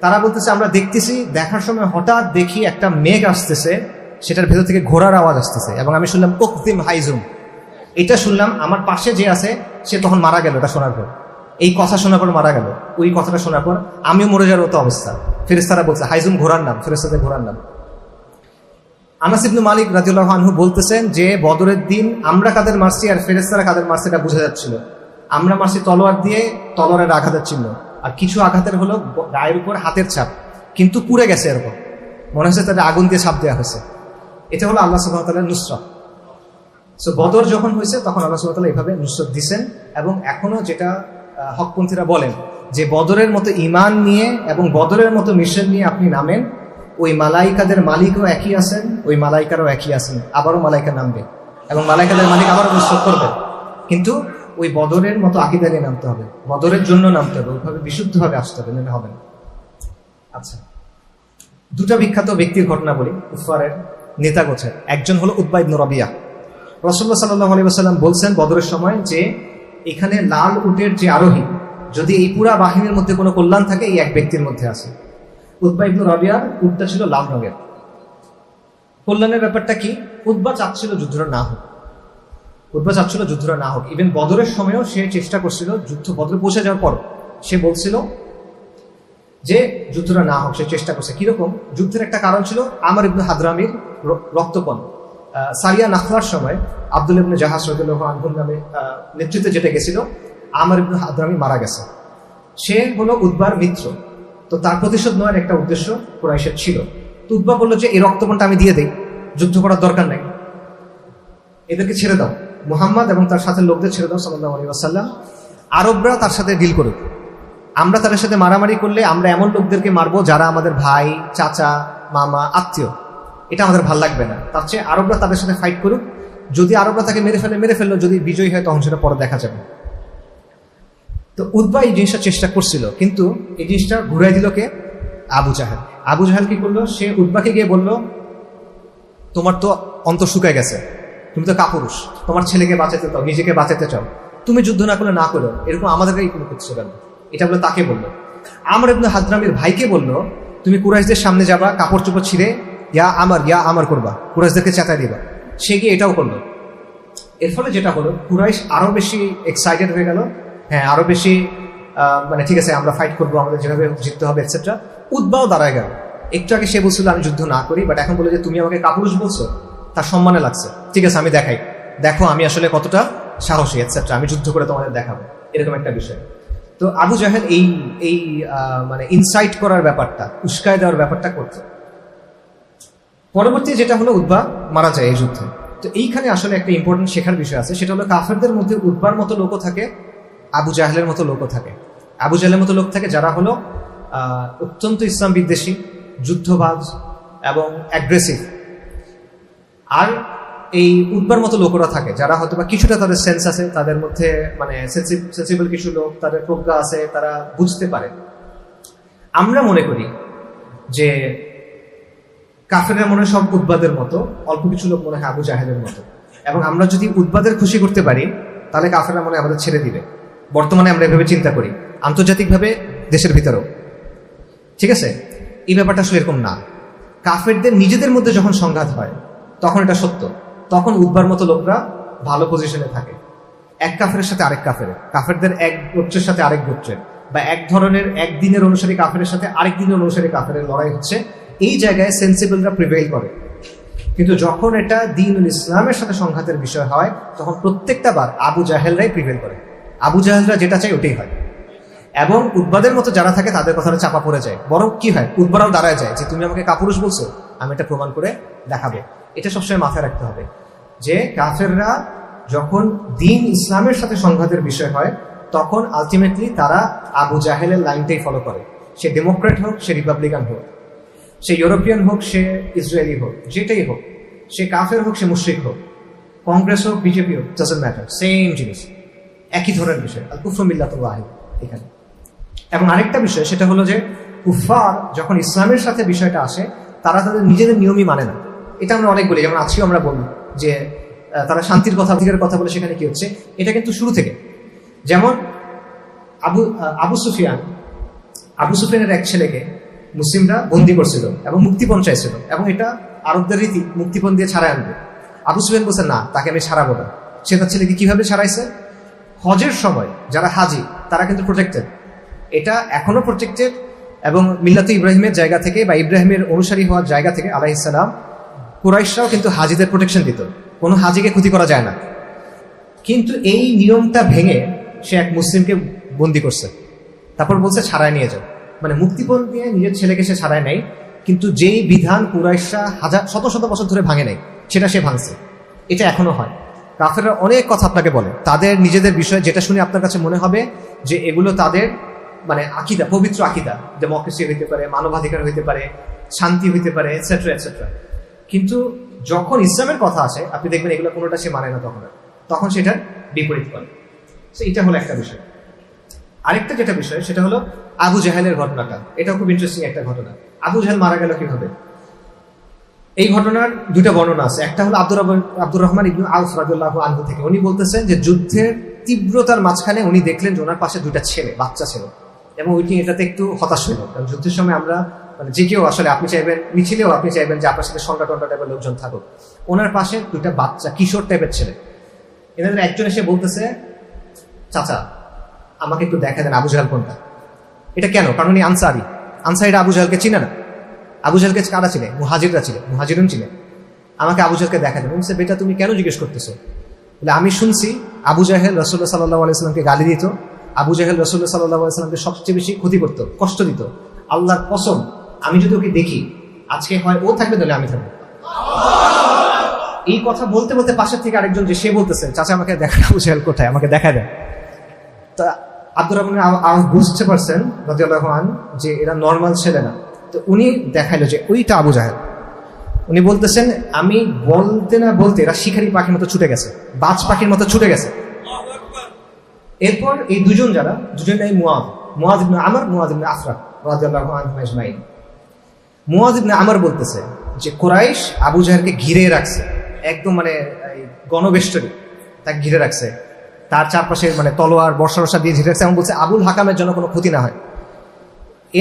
তারা বলতেছে আমরা দেখতেছি, দেখার সময় হঠাৎ দেখি একটা মেঘ আসতেছে, সেটার ভেতর থেকে ঘোড়ার আওয়াজ আসতেছে, এবং আমি শুনলাম উকদিম হাইজুম, এটা শুনলাম। আমার পাশে যে আছে সে তখন মারা গেল, এটা শোনার পর, এই কথা শোনার পর মারা গেল। ওই কথাটা শোনার পর আমিও মরে যাওয়ার মতো অবস্থা। ফেরেশতারা বলছে হাইজুম ঘোড়ার নাম, ফেরেশতাদের ঘোড়ার নাম। আনাস ইবনে মালিক রাদিয়াল্লাহু আনহু বলতেছেন যে বদরের দিন আমরা কাদের মারছি আর ফেরেশতারা কাদের মারছে এটা বোঝা যাচ্ছিল। আমরা মারছি তলোয়ার দিয়ে, তলোয়ারের আঘাতের চিহ্ন, আর কিছু আঘাতের হলো গায়ের উপর হাতের ছাপ, কিন্তু পুড়ে গেছে, এরকম মনে হচ্ছে তাদের আগুন দিয়ে ছাপ দেওয়া হয়েছে। এটা হলো আল্লাহ সুবহানাহু ওয়া তাআলার নুসরাত। সো বদর যখন হয়েছে তখন আল্লাহ সুবহানাহু ওয়া তাআলা এভাবে নুসরাত দিচ্ছেন। এবং এখনো যেটা হকপন্থীরা বলেন যে বদরের মতো ঈমান নিয়ে এবং বদরের মতো মিশন নিয়ে আপনি নামেন, ওই মালাইকাদের মালিকও একই আছেন, ওই মালাইকারও একই আছেন, আবারও মালাইকা নামবে এবং মালাইকাদের মালিক আবারও নুসরাত করবেন। কিন্তু ওই বদরের মতো আকীদা নিয়ে নামতে হবে, বদরের জন্য নামতে হবে, ওইভাবে বিশুদ্ধভাবে আসতে হবে, নাহলে হবে না। আচ্ছা, দুটা বিখ্যাত ব্যক্তির ঘটনা বলি, কুফারের নেতা গোছের। একজন হলো উতবা ইবনে রাবিয়া। রাসূলুল্লাহ সাল্লাল্লাহু আলাইহি ওয়াসাল্লাম বলছেন বদরের সময় যে এখানে লাল উটের যে আরোহী, যদি এই পুরা বাহিনীর মধ্যে কোনো কল্যাণ থাকে এই এক ব্যক্তির মধ্যে আছে। উতবা ইবনে রাবিয়ার উটটা ছিল লাল রঙের। কল্যাণের ব্যাপারটা কি? উতবা চাচ্ছিল যুদ্ধটা না হোক, উতবা চাচ্ছিল যুদ্ধটা না হোক। ইভেন বদরের সময়ও সে চেষ্টা করছিল, যুদ্ধ বদরে পৌঁছে যাওয়ার পর সে বলছিল যে যুদ্ধটা না হোক, সে চেষ্টা করছে। কিরকম? যুদ্ধের একটা কারণ ছিল আমর ইবনে হাদরামির রক্তপণ। সারিয়া নাখলার সময় আব্দুল ইবনে জাহাজ রাদিয়াল্লাহু আনহু নামে নেতৃত্বে যেটা গেছিল, আমর ইবনে হাদরামি মারা গেছে। সে হলো উতবার মিত্র, তো তার প্রতিশোধ নেওয়ার একটা উদ্দেশ্য কুরাইশের ছিল। তো উতবা বললো যে এই রক্তপণটা আমি দিয়ে দেই, যুদ্ধ করার দরকার নাই, এদেরকে ছেড়ে দাও, মুহাম্মদ এবং তার সাথে লোকদের ছেড়ে দাও সাল্লাল্লাহু আলাইহি ওয়াসাল্লাম। আরবরা তার সাথে ডিল করুক, আমরা তাদের সাথে মারামারি করলে আমরা এমন লোকদেরকে মারবো যারা আমাদের ভাই, চাচা, মামা, আত্মীয়, এটা আমাদের ভাল লাগবে না। তার চেয়ে আরবরা তাদের সাথে ফাইট করুক, যদি আরবরা তাকে মেরে ফেললো, যদি বিজয়ী হয় তখন সেটা পরে দেখা যাবে। তো উতবা এই জিনিসটা চেষ্টা করছিল, কিন্তু এই জিনিসটা ঘুরাই দিল কে? আবু জাহেল। আবু জাহেল কি করলো? সে উতবাকে গিয়ে বলল, তোমার তো অন্তর শুকায় গেছে, তুমি তো কাপুরুষ, তোমার ছেলেকে বাঁচাতে চাও, নিজেকে বাঁচাতে চাও, তুমি যুদ্ধ না করলে না করো, এরকম আমাদেরকে কোনো করছো কেন? এটা বলে তাকে বললো। আমর ইবনে হাদরামির ভাইকে বলল, তুমি কুরাইশদের সামনে যাবা, কাপড় চোপড় ছিঁড়ে ইয়া আমার করবা, কুরাইশদেরকে চেঁচাই দিবা। সে গিয়ে এটাও করলো। এর ফলে যেটা হলো, কুরাইশ আরো বেশি এক্সাইটেড হয়ে গেল, হ্যাঁ আরো বেশি মানে ঠিক আছে আমরা ফাইট করবো, আমাদের যেভাবে জিততে হবে এটসেট্রা। উতবাও দাঁড়ায় গেল। একটু আগে সে বলছিল আমি যুদ্ধ না করি, বাট এখন বলে যে তুমি আমাকে কাপুরুষ বলছো, তার সম্মানে লাগছে, ঠিক আছে আমি দেখাই, দেখো আমি আসলে কতটা সাহসী এটসেট্রা, আমি যুদ্ধ করে তোমাদের দেখাবো, এরকম একটা বিষয়। তো আবু জাহেল এই এই মানে ইনসাইট করার ব্যাপারটা, উস্কায় দেওয়ার ব্যাপারটা করত। পরবর্তী যেটা হলো, উতবা মারা যায় এই যুদ্ধে। তো এইখানে আসলে একটা ইম্পর্টেন্ট শেখার বিষয় আছে, সেটা হলো কাফেরদের মধ্যে উতবার মতো লোকও থাকে, আবু জাহেলের মতো লোকও থাকে। আবু জাহেলের মতো লোক থাকে যারা হলো অত্যন্ত ইসলাম বিদ্বেষী, যুদ্ধবাজ এবং অ্যাগ্রেসিভ। আর এই উতবার মতো লোকরা থাকে যারা হয়তো বা কিছুটা তাদের সেন্স আছে, তাদের মধ্যে মানে সেন্সিবল কিছু লোক, তাদের প্রজ্ঞা আছে, তারা বুঝতে পারে। আমরা মনে করি যে কাফেররা মনে হয় সব উতবাদের মতো, অল্প কিছু লোক মনে হয় আবু জাহেলের মতো। এবং আমরা যদি উতবাদের খুশি করতে পারি তাহলে কাফেররা মনে হয় আমাদের ছেড়ে দিবে। বর্তমানে আমরা এভাবে চিন্তা করি, আন্তর্জাতিকভাবে, দেশের ভিতরেও। ঠিক আছে, এই ব্যাপারটা আসলে এরকম না। কাফেরদের নিজেদের মধ্যে যখন সংঘাত হয় তখন এটা সত্য, তখন উতবার মতো লোকরা ভালো পজিশনে থাকে। এক কাফেরের সাথে আরেক কাফেরদের এক গোত্রের সাথে আরেক গোত্রের, বা এক ধরনের একদিনের অনুসারী কাফেরের সাথে আরেক দিনের অনুসারী কাফেরের লড়াই হচ্ছে, এই জায়গায় সেন্সিবলরা প্রিভেইল করে। কিন্তু যখন এটা দ্বীনুল ইসলামের সাথে সংঘাতের বিষয় হয় তখন প্রত্যেকটা বার আবু জাহেলরাই প্রিভেইল করে। আবু জাহেলরা যেটা চায় ওটাই হয়। এবং উতবাদের মতো যারা থাকে তাদের কথাটা চাপা পড়ে যায়। বরং কি হয়, উতবারাও দাঁড়ায় যায় যে তুমি আমাকে কাপুরুষ বলছো, আমি এটা প্রমাণ করে দেখাবো। এটা সবসময় মাথায় রাখতে হবে যে কাফেররা যখন দ্বীন ইসলামের সাথে সংঘাতের বিষয় হয় তখন আলটিমেটলি তারা আবু জাহেলের লাইনটাই ফলো করে। সে ডেমোক্রেট হোক, সে রিপাবলিকান হোক, সে ইউরোপিয়ান হোক, সে ইসরায়েলি হোক, যেটাই হোক, সে কাফের হোক, সে মুশরিক হোক, কংগ্রেস হোক, বিজেপি হোক, ডাজন্ট ম্যাটার, সেম জিনিস, একই ধরনের বিষয়। আল কুফরু মিল্লাতুল ওয়াহিদ এখানে। এবং আরেকটা বিষয় সেটা হলো যে কুফার যখন ইসলামের সাথে বিষয়টা আসে তারা তাদের নিজেদের নিয়মই মানে না। এটা আমরা অনেক বলি, যেমন আজকেও আমরা বলি যে তারা শান্তির কথা, অধিকারের কথা বলে, সেখানে কি হচ্ছে, এটা কিন্তু শুরু থেকে। যেমন আবু সুফিয়ানের এক ছেলেকে মুসলিমরা বন্দি করছিল এবং মুক্তিপণ চাইছিল, এবং এটা আরবদের রীতি, মুক্তিপণ দিয়ে ছাড়াই আনবে। আবু সুফিয়ান বলছে না, তাকে আমি ছাড়াবো না। সে তার ছেলেকে কিভাবে ছাড়াইছে, হজের সময় যারা হাজি তারা কিন্তু প্রোটেক্টেড, এটা এখনো প্রোটেক্টেড। এবং মিল্লাতে ইব্রাহিমের জায়গা থেকে বা ইব্রাহিমের অনুসারী হওয়ার জায়গা থেকে আলাইহিস সালাম, কুরাইশরাও কিন্তু হাজিদের প্রোটেকশন দিত, কোনো হাজিকে ক্ষতি করা যায় না। কিন্তু এই নিয়মটা ভেঙে সে এক মুসলিমকে বন্দি করছে, তারপর বলছে ছাড়াই নিয়ে যাও। মানে মুক্তিপণ দিয়ে নিজের ছেলেকে সে ছাড়াই নাই, কিন্তু যেই বিধান কুরাইশরা শত শত বছর ধরে ভাঙে নাই সেটা সে ভাঙছে। এটা এখনো হয়। কাফেররা অনেক কথা আপনাকে বলে তাদের নিজেদের বিষয়, যেটা শুনে আপনার কাছে মনে হবে যে এগুলো তাদের মানে আকিদা, পবিত্র আকিদা, ডেমোক্রেসি হইতে পারে, মানবাধিকার হইতে পারে, শান্তি হইতে পারে, এটসেট্রা এটসেট্রা। কিন্তু যখন ইসলামের কথা আসে আপনি দেখবেন এগুলো কোনোটা সে মানে না, তখন সেটার বিপরীত করে। এটা হলো একটা বিষয়। আরেকটা যেটা বিষয় সেটা হলো আবু জাহেলের ঘটনাটা। এটা খুব ইন্টারেস্টিং একটা ঘটনা। আবু জাহেল মারা গেল কিভাবে, এই ঘটনার দুইটা বর্ণনা আছে। একটা হলো আব্দুর রহমান ইবনে আউফ রাদিয়াল্লাহু আনহু থেকে। উনি বলতেছেন যে যুদ্ধের তীব্রতার মাঝখানে উনি দেখলেন যে ওনার পাশে দুইটা ছেলে, বাচ্চা ছিল, এবং উনি এটাতে একটু হতাশ হইল। কারণ যুদ্ধের সময় আমরা মানে যে কেউ আসলে আপনি চাইবেন, মিছিলেও আপনি চাইবেন যে আপনার সাথে সন্ধ্যা টন্ডা টাইপের লোকজন থাকুক। ওনার পাশে দুইটা বাচ্চা, কিশোর টাইপের ছেলে। এনাদের একজন এসে বলতেছে, চাচা আমাকে একটু দেখা দেন আবু জাহেল কোনটা। এটা কেন? কারণ উনি আনসারিরা আবু জাহেলকে চিনে না। আবু জাহেলকে কারা চিনে? মুহাজিররা চিনে, মুহাজিরুন চিনে। আমাকে আবু জাহেলকে দেখা দেন। বলছে বেটা তুমি কেন জিজ্ঞেস করতেছো? বলে আমি শুনছি আবু জাহেল রাসূলুল্লাহ সাল্লাল্লাহু আলাইহি ওয়াসাল্লামকে গালি দিত, আবু জাহেল রাসূলুল্লাহ সাল্লাল্লাহু আলাইহি ওয়াসাল্লামকে সবচেয়ে বেশি ক্ষতি করতো, কষ্ট দিত। আল্লাহর কসম আমি যদি ওকে দেখি আজকে হয় ও থাকবে তাহলে আমি থাকবো। এই কথা বলতে বলতে পাশের থেকে আরেকজন যে সে বলতেছে চাচা আমাকে দেখা, আবু জাহেল কোথায়, আমাকে দেখা দেয়। তা আব্দুর রহমান বুঝতে পারছেন রাদিয়াল্লাহু আনহু যে এরা নর্মাল ছেলে না। তো উনি দেখাইলো যে ওইটা আবু জাহেল। উনি বলতেছেন আমি বলতে না বলতে এরা শিকারী পাখির মতো ছুটে গেছে, বাজ পাখির মতো ছুটে গেছে। এরপর এই দুজন যারা, দুজনটাই মুআয ইবনে আমর, মুআয ইবনে আফরা রাদিয়াল্লাহু আনহুম আজমাইন। মুআয ইবনে আমর বলতেছে যে কুরাইশ আবু জাহেলকে ঘিরে রাখছে, একদম মানে গণবেষ্টনী তাকে ঘিরে রাখছে, তার চারপাশে মানে তলোয়ার বর্ষা দিয়ে ঘিরে রাখছে, এবং বলছে আবুল হাকামের জন্য কোনো ক্ষতি না হয়।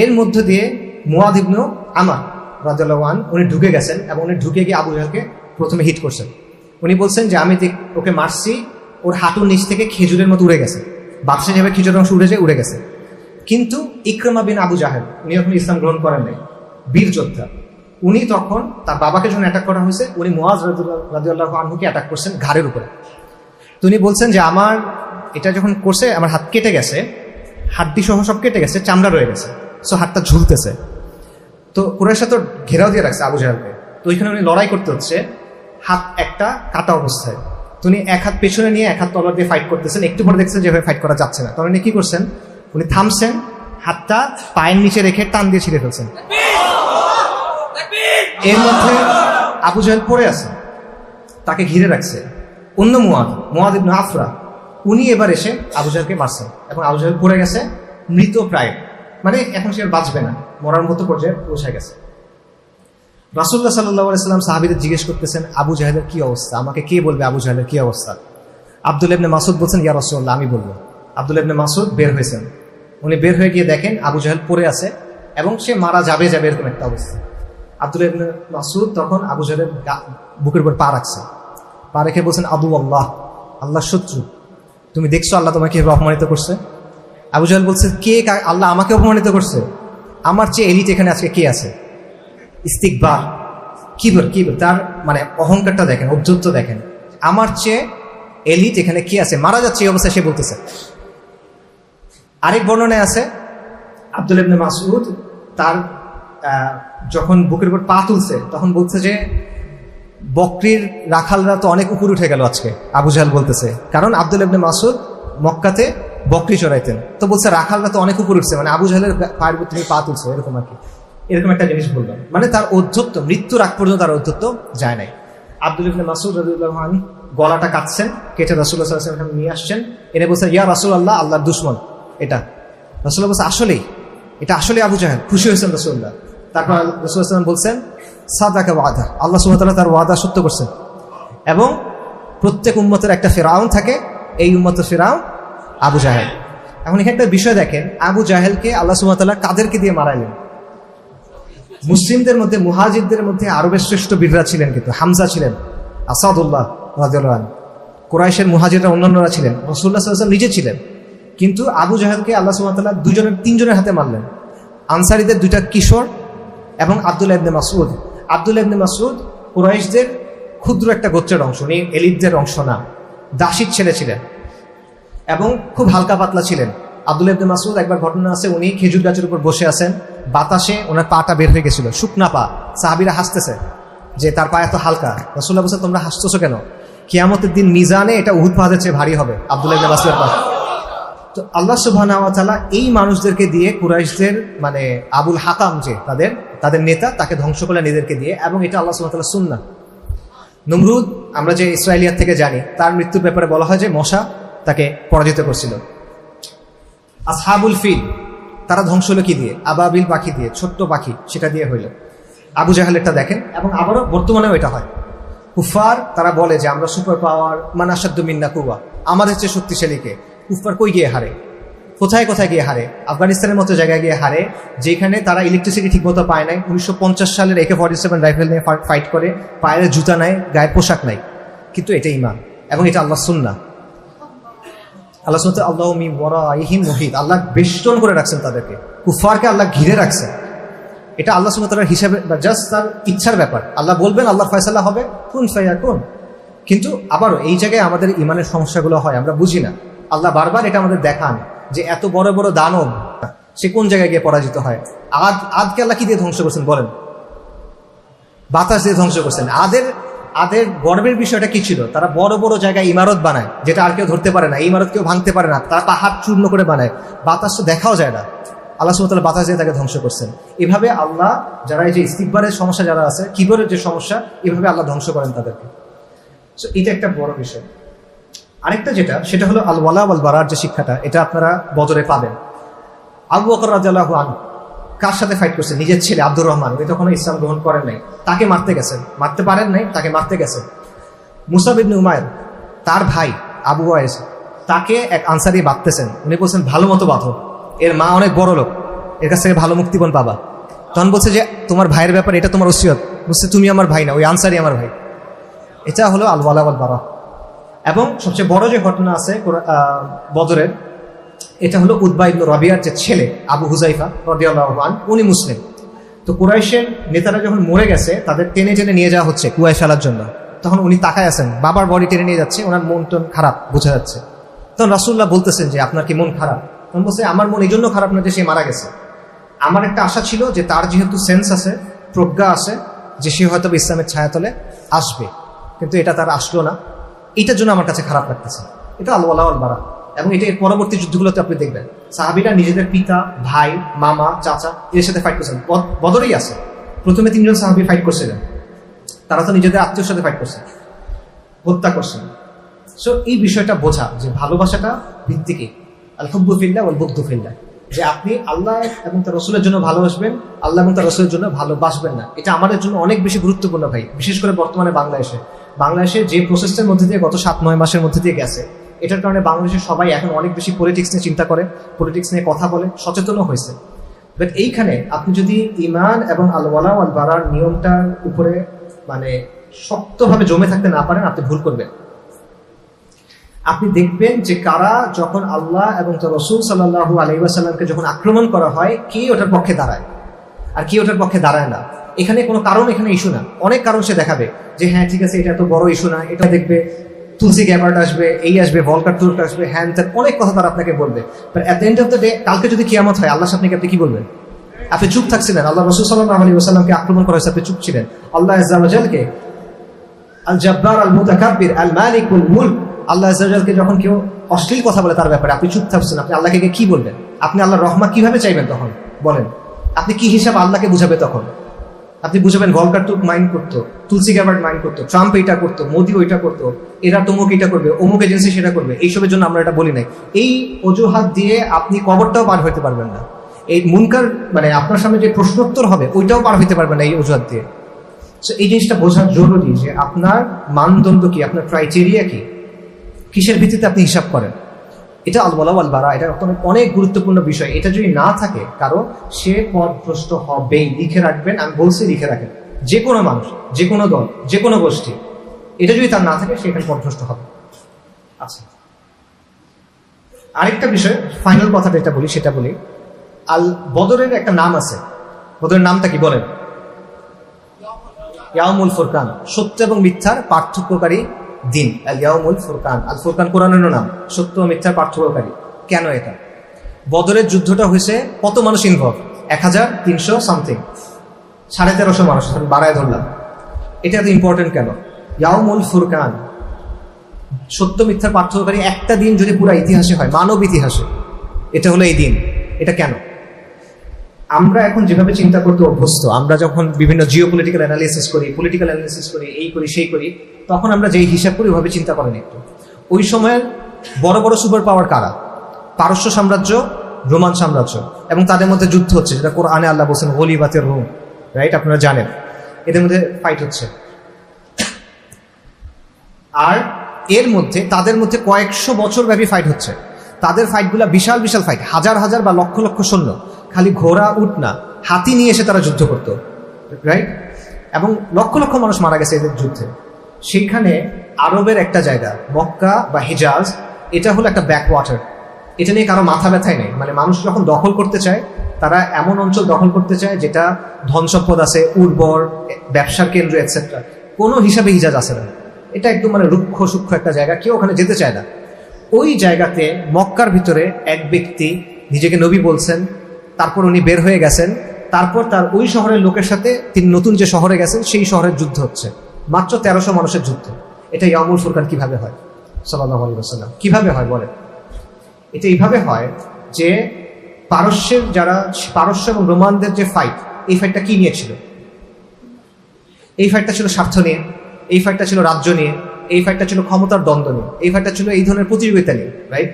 এর মধ্য দিয়ে মুআয ইবনে আমর রাদিয়াল্লাহু আনহু উনি ঢুকে গেছেন, এবং উনি ঢুকে গিয়ে আবু জাহেলকে প্রথমে হিট করছেন। উনি বলছেন যে আমি ওকে মারছি, ওর হাঁটুর নিচ থেকে খেজুরের মতো উড়ে গেছে, বাদশা যেভাবে খেজুরের অংশ উড়ে গেছে। কিন্তু ইকরামা বিন আবু জাহেল উনি এখন ইসলাম গ্রহণ করেন নাই, বীর যোদ্ধা। উনি তখন তার বাবাকে যখন অ্যাটাক করা হয়েছে উনি মুআয রাদিয়াল্লাহু আনহুকে অ্যাটাক করছেন ঘাড়ের উপরে। তো উনি বলছেন যে আমার এটা যখন করছে আমার হাত কেটে গেছে, হাড্ডি সহ সব কেটে গেছে, চামড়া রয়ে গেছে, সো হাতটা ঝুলতেছে। তো কুরাইশরা তো ঘেরাও দিয়ে রাখছে আবু জাহেলকে, তো ওইখানে উনি লড়াই করতে হচ্ছে, হাত একটা কাটা অবস্থায়। তো উনি এক হাত পেছনে নিয়ে এক হাত তলোয়ার দিয়ে ফাইট করতেছেন। একটু পরে দেখছেন যেভাবে ফাইট করা যাচ্ছে না, তখন উনি কি করছেন, উনি থামছেন, হাতটা পায়ের নিচে রেখে টান দিয়ে ছিঁড়ে ফেলছেন। এর মধ্যে আবু জাহেল পড়ে আছে, তাকে ঘিরে রাখছে অন্য মুয়াদ ইবনে আফরা, উনি এবার এসে আবু জাহেলকে মারছেন। এখন আবু জাহেল পড়ে গেছে মৃত প্রায়, মানে এখন সে আর বাঁচবে না, মরার মতো পর্যায়ে পৌঁছে গেছে। রাসূলুল্লাহ সাল্লাল্লাহু আলাইহি ওয়াসাল্লাম সাহাবীদের জিজ্ঞেস করতেছেন আবু জাহেলের কি অবস্থা, আমাকে কে বলবে আবু জাহেলের কি অবস্থা। আব্দুল্লাহ ইবনে মাসউদ বলছেন ইয়া রাসূলুল্লাহ আমি বলবো। আব্দুল্লাহ ইবনে মাসউদ বের হয়েছেন, উনি বের হয়ে গিয়ে দেখেন আবু জাহেল পড়ে আছে এবং সে মারা যাবে এরকম একটা অবস্থা। আব্দুল্লাহ ইবনে মাসউদ তখন আবু জাহেলের বুকের উপর পা রাখছে, পা রেখে বলছেন আবু আল্লাহ, আল্লাহর শত্রু, তুমি দেখছো আল্লাহ তোমাকে অপমানিত করছে। আবু জাহেল বলছে কে, আল্লাহ আমাকে অপমানিত করছে, আমার চেয়ে এলিট এখানে আজকে কে আছে। ইস্তিকবার, কিবর, তার মানে অহংকারটা দেখেন, ঔদ্ধত্য দেখেন, আমার চেয়ে এলিট এখানে কে আছে, মারা যাচ্ছে এই অবস্থায় সে বলতেছে। আরেক বর্ণনায় আছে আব্দুল্লাহ ইবনে মাসউদ তার যখন বুকের উপর পা তুলছে তখন বলছে যে বকরির রাখালরা তো অনেক উপর উঠে গেল আজকে, আবু জাহেল বলতেছে, কারণ আব্দুল্লাহ ইবনে মাসউদ মক্কাতে বকরি চড়াইতেন, তো বলছে রাখালরা তো অনেক উপর উঠছে, মানে আবু জাহেলের পায়ের উপর তুমি পা তুলছো, এরকম আর কি, এরকম একটা জিনিস বললাম। মানে তার অধ্যত্ব মৃত্যুর আগ পর্যন্ত তার অধ্যত্ব যায় নাই। আব্দুল্লাহ ইবনে মাসউদ রাদিয়াল্লাহু আনহু গলাটা কাটছেন, কেটে রাসূলুল্লাহ সাল্লাল্লাহু আলাইহি ওয়াসাল্লাম নিয়ে আসছেন, এনে বলছেন ইয়া রাসূলুল্লাহ, আল্লাহর দুশমন এটা। রাসূলুল্লাহ বলছে আসলেই এটা আসলে আবু জাহেল, খুশি হয়েছেন রাসূলুল্লাহ। তারপর রাসূলুল্লাহ সাল্লাল্লাহু আলাইহি ওয়াসাল্লাম বলছেন সাদাকা ওয়াদা, আল্লাহ সুবহানাহু ওয়া তাআলা তার ওয়াদা সত্য করছেন। এবং প্রত্যেক উম্মতের একটা ফিরআউন থাকে, এই উম্মতের ফিরআউন আবু জাহেল। এখন এখানে একটা বিষয় দেখেন, আবু জাহেলকে আল্লাহ সুবহানাহু ওয়া তাআলা কাদেরকে দিয়ে মারাইলেন। মুসলিমদের মধ্যে মুহাজিরদের মধ্যে আরবের শ্রেষ্ঠ বীররা ছিলেন, কিন্তু হামজা ছিলেন, আসাদুল্লাহ রাদিয়াল্লাহু আনহু, কুরাইশের মুহাজিররা অন্যান্যরা ছিলেন, রাসূলুল্লাহ সাল্লাল্লাহু আলাইহি ওয়াসাল্লাম নিজে ছিলেন। কিন্তু আবু জাহেলকে আল্লাহ সুবহানাহু ওয়া তাআলা তিনজনের হাতে মারলেন, আনসারীদের দুইটা কিশোর এবং আব্দুল্লাহ ইবনে মাসউদ। আব্দুল্লাহ ইবনে মাসউদ কুরাইশদের ক্ষুদ্র একটা গোত্রের অংশ, উনি এলিটদের অংশ না, দাসীর ছেলে ছিলেন এবং খুব হালকা পাতলা ছিলেন। আব্দুল্লাহ ইবনে মাসউদ একবার ঘটনা আছে, উনি খেজুর গাছের উপর বসে আছেন, বাতাসে ওনার পাটা বের হয়ে গেছিল, শুকনা পা, সাহাবীরা হাসতেছে যে তার পা এত হালকা। রাসূলুল্লাহ বলছেন তোমরা হাসতেছো কেন, কিয়ামতের দিন মিজানে এটা উহুদ পাহাড়ের চেয়ে ভারী হবে আব্দুল্লাহ ইবনে মাসউদের পা। তো আল্লাহ সুবহানাহু ওয়া তাআলা এই মানুষদেরকে দিয়ে কুরাইশদের মানে আবুল হাকাম যে তাদের নেতা, তাকে ধ্বংস করলেন এদেরকে দিয়ে, এবং এটা আল্লাহ সুবহানাহু ওয়া তাআলার সুন্নাহ। নমরুদ আমরা যে ইসরায়েলিয়াত থেকে জানি, তার মৃত্যুর ব্যাপারে বলা হয় যে মশা তাকে পরাজিত করছিল। আসহাবুল ফিল তারা ধ্বংস হলো কি দিয়ে, আবাবিল পাখি দিয়ে, ছোট্ট পাখি, সেটা দিয়ে হইল। আবু জাহেলেরটা দেখেন, এবং আবারও বর্তমানেও এটা হয়। কুফার তারা বলে যে আমরা সুপার পাওয়ার, মান আশাদ্দু মিন্না কুওয়া, আমাদের চেয়ে শক্তিশালীকে। কুফার কই গিয়ে হারে, কোথায় কোথায় গিয়ে হারে, আফগানিস্তানের মতো জায়গায় গিয়ে হারে, যেখানে তারা ইলেকট্রিসিটি ঠিকমতো পায় নাই। 1950 সালের AK-47 রাইফেল নিয়ে ফাইট করে, পায়ের জুতা নাই, গায়ের পোশাক নাই, কিন্তু এটা ঈমান এবং এটা আল্লাহ সুন্নাহ। আল্লাহ সুবহানাহু আল্লাহু মিন ওয়ারাইহিম মুহিত, আল্লাহ বেষ্টন করে রাখছেন তাদেরকে, কুফারকে আল্লাহ ঘিরে রাখছেন। এটা আল্লাহ সুবহানাহু ওয়া তাআলার হিসাবে, জাস্ট তার ইচ্ছার ব্যাপার। আল্লাহ বলবেন, আল্লাহর ফয়সালা হবে, কুন ফায়াকুন। কিন্তু আবারও এই জায়গায় আমাদের ইমানের সমস্যাগুলো হয়, আমরা বুঝি না। আল্লাহ বারবার এটা আমাদের দেখান যে এত বড় বড় দানব সে কোন জায়গায় গিয়ে পরাজিত হয়। আদকে আল্লাহ কি দিয়ে ধ্বংস করছেন বলেন, বাতাস দিয়ে ধ্বংস করছেন। আদের গর্বের বিষয়টা কি ছিল, তারা বড় বড় জায়গায় ইমারত বানায় যেটা আর কেউ ধরতে পারে না, এই ইমারত কেউ ভাঙতে পারে না, তারা পাহাড় চূর্ণ করে বানায়, বাতাস তো দেখাও যায় না। আল্লাহ সুবহানাহু ওয়া তাআলা বাতাস দিয়ে তাকে ধ্বংস করছেন। এভাবে আল্লাহ যারা এই যে ইস্তিকবারের সমস্যা যারা আছে, কিবরের যে সমস্যা, এভাবে আল্লাহ ধ্বংস করেন তাদেরকে। এটা একটা বড় বিষয়। আরেকটা যেটা, সেটা হলো আল ওয়ালা ওয়াল বারার যে শিক্ষাটা, এটা আপনারা বদরে পাবেন। আবু বকর রাদিয়াল্লাহু আনহু কার সাথে ফাইট করছেন, নিজের ছেলে আব্দুর রহমান, উনি তখন ইসলাম গ্রহণ করেন নাই, তাকে মারতে গেছেন, মারতে পারেন নাই, তাকে মারতে গেছেন। মুসাব ইবনে উমাইর তার ভাই আবু ওয়াইস, তাকে এক আনসারী বাঁধতেছেন, উনি বলছেন ভালো মতো বাঁধো, এর মা অনেক বড় লোক, এর কাছ থেকে ভালো মুক্তিপণ পাবা। তখন বলছে যে তোমার ভাইয়ের ব্যাপারে এটা তোমার ওসিয়ত। বলছে তুমি আমার ভাই না, ওই আনসারী আমার ভাই। এটা হলো আল ওয়ালা ওয়াল বারা। এবং সবচেয়ে বড় যে ঘটনা আছে বদরের, এটা হলো উতবা ইবনে রাবিয়ার যে ছেলে আবু হুজাইফা রাদিয়াল্লাহু আনহু, উনি মুসলিম। তো কুরাইশের নেতারা যখন মরে গেছে, তাদের টেনে টেনে নিয়ে যাওয়া হচ্ছে কুয়ায় ফেলার জন্য। তখন উনি তাকায় আছেন, বাবার বডি টেনে নিয়ে যাচ্ছে, ওনার মন টন খারাপ বোঝা যাচ্ছে। তখন রাসূলুল্লাহ বলতেছেন যে আপনার কি মন খারাপ? তখন বলছে আমার মন এই জন্য খারাপ না যে সে মারা গেছে, আমার একটা আশা ছিল যে তার যেহেতু সেন্স আছে, প্রজ্ঞা আছে, যে সে হয়তো ইসলামের ছায়াতলে আসবে, কিন্তু এটা তার আসলো না, এটার জন্য আমার কাছে খারাপ লাগতেছে। এটা আল ওয়ালা ওয়াল বারা। এবং এটা এর পরবর্তী যুদ্ধগুলোতে আপনি দেখবেন সাহাবীরা নিজেদের পিতা, ভাই, মামা, চাচা এর সাথে ফাইট করছেন। বদরেই আছে প্রথমে 3 জন সাহাবী ফাইট করছিলেন, তারা তো নিজেদের আত্মীয়র সাথে ফাইট করছেন, হত্যা করছেন। সো এই বিষয়টা বোঝা যে ভালোবাসাটা ভিত্তি কি, আল হুব্বু ফিল্লাহ ওয়াল বুগদু ফিল্লাহ, যে আপনি আল্লাহ এবং তার রাসূলের জন্য ভালোবাসবেন, আল্লাহ এবং তার রাসূলের জন্য ভালোবাসবেন না। এটা আমাদের জন্য অনেক বেশি গুরুত্বপূর্ণ ভাই, বিশেষ করে বর্তমানে বাংলাদেশে যে প্রসেসের মধ্যে দিয়ে গত 7-9 মাসের মধ্যে দিয়ে গেছে, এটার কারণে বাংলাদেশের সবাই এখন অনেক বেশি পলিটিক্স নিয়ে চিন্তা করে, পলিটিক্স নিয়ে কথা বলে, সচেতনও হয়েছে। বাট এইখানে আপনি যদি ঈমান এবং আল ওয়ালা ওয়াল বারার নিয়মটার উপরে মানে শক্তভাবে জমে থাকতে না পারেন, আপনি ভুল করবেন। আপনি দেখবেন যে কারা যখন আল্লাহ এবং তার রাসূল সাল্লাল্লাহু আলাইহি ওয়াসাল্লামকে যখন আক্রমণ করা হয়, কে ওটার পক্ষে দাঁড়ায় আর কে ওটার পক্ষে দাঁড়ায় না। এখানে কোনো কারণ, এখানে ইস্যু না, অনেক কারণ সে দেখাবে যে হ্যাঁ ঠিক আছে এটা তো বড় ইস্যু না, এটা দেখবে তুলসি গ্যাবার্ড আসবে, এই আসবে, ভলকার তুর্ক আসবে, হ্যান ত্যান অনেক কথা তারা আপনাকে বলবে। But at the end of the day, কালকে যদি কিয়ামত হয় আল্লাহর সামনে আপনি কি বলবেন? আপনি চুপ থাকছিলেন, আল্লাহ রাসূল সাল্লাল্লাহু আলাইহি ওয়াসাল্লামকে আক্রমণ করা হয়েছে, আপনি চুপ ছিলেন। আল্লাহ আযজা ওয়া জালকে আল জব্বার আল মুতাকাব্বির আল মালিকুল মুলক, আল্লাহ আযজা ওয়া জালকে যখন কেউ অশ্লীল কথা বলে তার ব্যাপারে আপনি চুপ থাকছেন, আপনি আল্লাহকে কি বলবেন? আপনি আল্লাহর রহমত কিভাবে চাইবেন তখন বলেন? আপনি কি হিসাব আল্লাহকে বুঝাবে তখন? আপনি বুঝাবেন ভলকার তুর্ক মাইন্ড করতো, তুলসি গ্যাবার্ড মাইন্ড করতো, ট্রাম্প এটা করতো, মোদি ওইটা করতো, এরা তমুক এটা করবে, অমুক এজেন্সি সেটা করবে, এইসবের জন্য আমরা এটা বলি নাই। এই অজুহাত দিয়ে আপনি কবরটাও পার হইতে পারবেন না। এই মুনকার মানে আপনার সামনে যে প্রশ্নোত্তর হবে ওইটাও পার হইতে পারবেন না এই অজুহাত দিয়ে। সো এই জিনিসটা বোঝা জরুরি যে আপনার মানদণ্ড কি, আপনার ক্রাইটেরিয়া কি, কিসের ভিত্তিতে আপনি হিসাব করেন। এটা আল ওয়ালা ওয়াল বারা, এটা অনেক গুরুত্বপূর্ণ বিষয়। এটা যদি না থাকে কারো, সে পথভ্রষ্ট হবেই। লিখে রাখবেন, আমি বলছি লিখে রাখেন, যে কোনো মানুষ, যে কোনো দল, যে কোনো গোষ্ঠী, এটা যদি তার না থাকে সে এখানে পথভ্রষ্ট হবে। আচ্ছা, আরেকটা বিষয়, ফাইনাল কথাটা এটা বলি, সেটা বলি। আল বদরের একটা নাম আছে, বদরের নামটা কি বলেন? ইয়াউমুল ফুরকান, সত্য এবং মিথ্যার পার্থক্যকারী দিন। আল ইয়াউমুল ফুরকান, আল ফুরকান কোরআনের নাম, সত্য ও মিথ্যার পার্থক্যকারী। কেন এটা? বদরের যুদ্ধটা হয়েছে কত মানুষ ইনভলভ? 1300 সামথিং, 1350 মানুষ, বাড়ায় ধরলাম। এটা এত ইম্পর্টেন্ট কেন? ইয়াউমুল ফুরকান, সত্য মিথ্যার পার্থক্যকারী একটা দিন যদি পুরো ইতিহাসে হয়, মানব ইতিহাসে, এটা হলো এই দিন। এটা কেন? আমরা এখন যেভাবে চিন্তা করতে অভ্যস্ত, আমরা যখন বিভিন্ন জিওপলিটিক্যাল অ্যানালিসিস করি, পলিটিক্যাল অ্যানালিসিস করি, এই করি সেই করি, তখন আমরা যেই হিসাব করি ওইভাবে চিন্তা করেন একটু। ওই সময়ের বড় বড় সুপার পাওয়ার কারা? পারস্য সাম্রাজ্য, রোমান সাম্রাজ্য, এবং তাদের মধ্যে যুদ্ধ হচ্ছে, যেটা কোরআনে আল্লাহ বলছেন গলিবাতের রুম, রাইট? আপনারা জানেন এদের মধ্যে ফাইট হচ্ছে। আর এর মধ্যে তাদের মধ্যে কয়েকশো বছর ব্যাপী ফাইট হচ্ছে। তাদের ফাইটগুলা বিশাল বিশাল ফাইট, হাজার হাজার বা লক্ষ লক্ষ সৈন্য, খালি ঘোড়া উট না, হাতি নিয়ে এসে তারা যুদ্ধ করতো, রাইট? এবং লক্ষ লক্ষ মানুষ মারা গেছে এদের যুদ্ধে। সেইখানে আরবের একটা জায়গা মক্কা বা হিজাজ, এটা হলো একটা ব্যাকওয়াটার। এটা নিয়ে কারো মাথা ব্যথাই নেই। মানে মানুষ যখন দখল করতে চায়, তারা এমন অঞ্চল দখল করতে চায় যেটা ধন সম্পদ আছে, উর্বর, ব্যবসার কেন্দ্র এটসেট্রা, কোনো হিসাবে হিজাজ আছে না। এটা একদম মানে রুক্ষ সূক্ষ্ম একটা জায়গা, কেউ ওখানে যেতে চায় না। ওই জায়গাতে মক্কার ভিতরে এক ব্যক্তি নিজেকে নবী বলছেন, তারপর উনি বের হয়ে গেছেন, তারপর তার ওই শহরের লোকের সাথে তিনি নতুন যে শহরে গেছেন সেই শহরের যুদ্ধ হচ্ছে, মাত্র 1300 মানুষের যুদ্ধ। এটা ইয়াউমুল ফুরকান কিভাবে হয় সাল্লাল্লাহু আলাইহি ওয়াসাল্লাম? কিভাবে হয় বলেন? এটা এইভাবে হয় যে পারস্য এবং রোমানদের যে ফাইট, এই ফাইটটা কি নিয়ে ছিল? এই ফাইটটা ছিল স্বার্থ নিয়ে, এই ফাইটটা ছিল রাজ্য নিয়ে, এই ফাইটটা ছিল ক্ষমতার দ্বন্দ্ব নিয়ে, এই ফাইটটা ছিল এই ধরনের প্রতিযোগিতা নিয়ে, রাইট?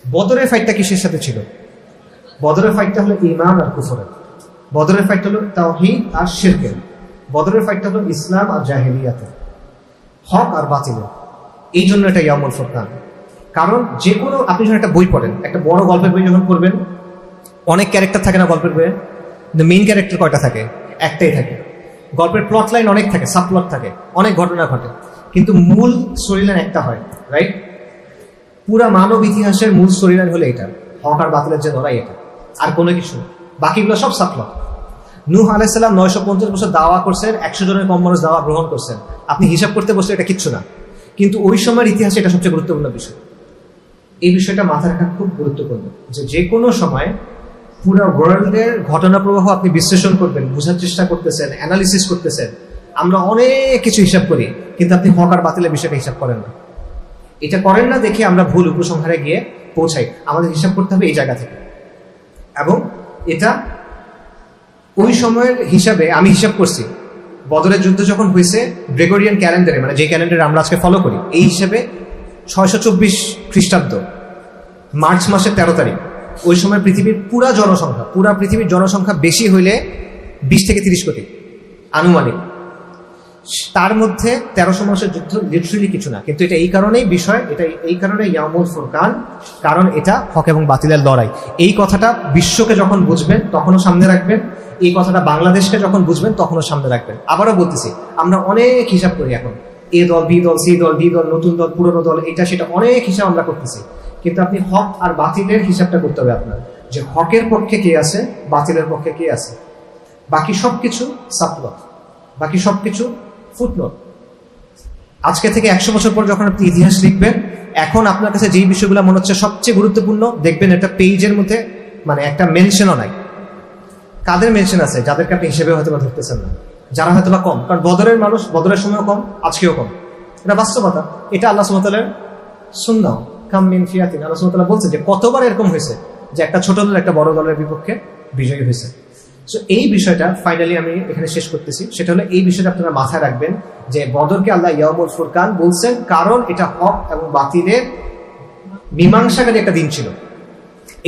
বদরের ফাইটটা কিসের সাথে ছিল? বদরের ফাইটটা হলো ঈমান আর কুফরের। বদরের ফাইটটা হলো তাওহীদ আর শিরকের। বদরের ফাইটটা হলো ইসলাম আর জাহেলিয়াতের, হক আর বাতিলের। এই জন্য এটা ইয়াউমুল ফুরকান। কারণ যে কোনো, আপনি যখন একটা বই পড়েন, একটা বড় গল্পের বই যখন পড়বেন, অনেক ক্যারেক্টার থাকে না গল্পের বইয়ে? কিন্তু মেইন ক্যারেক্টার কয়টা থাকে? একটাই থাকে। গল্পের প্লট লাইন অনেক থাকে, সাবপ্লট থাকে, অনেক ঘটনা ঘটে, কিন্তু মূল স্টোরি লাইন একটা হয়, রাইট? পুরা মানব ইতিহাসের মূল স্টোরি লাইন হলো এটা, হক আর বাতিলের যে লড়াই, এটা আর কোনো কিছু। বাকিগুলো সব সাবপ্লট। নূহ আলাইহিস সালাম 950 বছর দাওয়া করছেন, 100 জনের কম মানুষ দাওয়া গ্রহণ করছেন। আপনি হিসাব করতে বসলে এটা কিচ্ছু না, কিন্তু ওই সময়ের ইতিহাসে এটা সবচেয়ে গুরুত্বপূর্ণ বিষয়। এই বিষয়টা মাথায় রাখা খুব গুরুত্বপূর্ণ, যে কোনো সময় পুরো ওয়ার্ল্ডের ঘটনা প্রবাহ আপনি বিশ্লেষণ করবেন, বোঝার চেষ্টা করতেছেন, অ্যানালিসিস করতেছেন। আমরা অনেক কিছু হিসাব করি, কিন্তু আপনি হক আর বাতিলের বিষয়টা হিসাব করেন না। এটা করেন না দেখে আমরা ভুল উপসংহারে গিয়ে পৌঁছাই। আমাদের হিসাব করতে হবে এই জায়গা থেকে। এবং এটা ওই সময়ের হিসাবে আমি হিসাব করছি, বদরের যুদ্ধ যখন হয়েছে গ্রেগরিয়ান ক্যালেন্ডারে, মানে যে ক্যালেন্ডারে আমরা আজকে ফলো করি, এই হিসেবে 624 খ্রিস্টাব্দ মার্চ মাসের 13 তারিখ। ওই সময় পৃথিবীর পুরা পৃথিবীর জনসংখ্যা বেশি হইলে 20 থেকে 30 কোটি আনুমানিক। তার মধ্যে 1300 মাসের যুদ্ধ লিটারালি কিছু না, কিন্তু এটা এই কারণেই বিষয়, এটা এই কারণে ইয়াউমুল ফুরকান, কারণ এটা হক এবং বাতিলের লড়াই। এই কথাটা বিশ্বকে যখন বুঝবেন তখনও সামনে রাখবেন, এই কথাটা বাংলাদেশকে যখন বুঝবেন তখনও সামনে রাখবেন। আবারও বলতেছি, আমরা অনেক হিসাব করি এখন, এ দল, বি দল, সি দল, ডি দল, নতুন দল, পুরনো দল, এটা সেটা অনেক হিসাব আমরা করতেছি। কিন্তু আপনি হক আর বাতিলের হিসাবটা করতে হবে আপনার, যে হকের পক্ষে কে আছে, বাতিলের পক্ষে কে আছে। বাকি সবকিছু সাবপ্লট, বাকি সবকিছু ফুটনোট। আজকে থেকে 100 বছর পর যখন আপনি ইতিহাস লিখবেন, এখন আপনার কাছে যেই বিষয়গুলো মনে হচ্ছে সবচেয়ে গুরুত্বপূর্ণ, দেখবেন একটা পেজের মধ্যে মানে একটা মেনশনও নাই। কাদের মেনশন আছে? যাদেরকে আপনি হিসেবে হয়তো ধরতেছেন না, যারা হয়তো বা কম। কারণ বদরের মানুষ বদরের সময়ও কম, আজকেও কম, এটা বাস্তবতা। এটা আল্লাহ সুবহানাহু ওয়া তাআলার সুন্নাহ, কাম মিন ফিয়াতিন। আল্লাহ সুবহানাহু ওয়া তাআলা বলছে যে কতবার এরকম হয়েছে যে একটা ছোট দল একটা বড় দলের বিপক্ষে বিজয়ী হয়েছে। সো এই বিষয়টা ফাইনালি আমি এখানে শেষ করতেছি, সেটা হলো এই বিষয়টা আপনারা মাথায় রাখবেন যে বদরকে আল্লাহ ইয়াউমুল ফুরকান বলছেন, কারণ এটা হক এবং বাতিলের মীমাংসাকারী একটা দিন ছিল।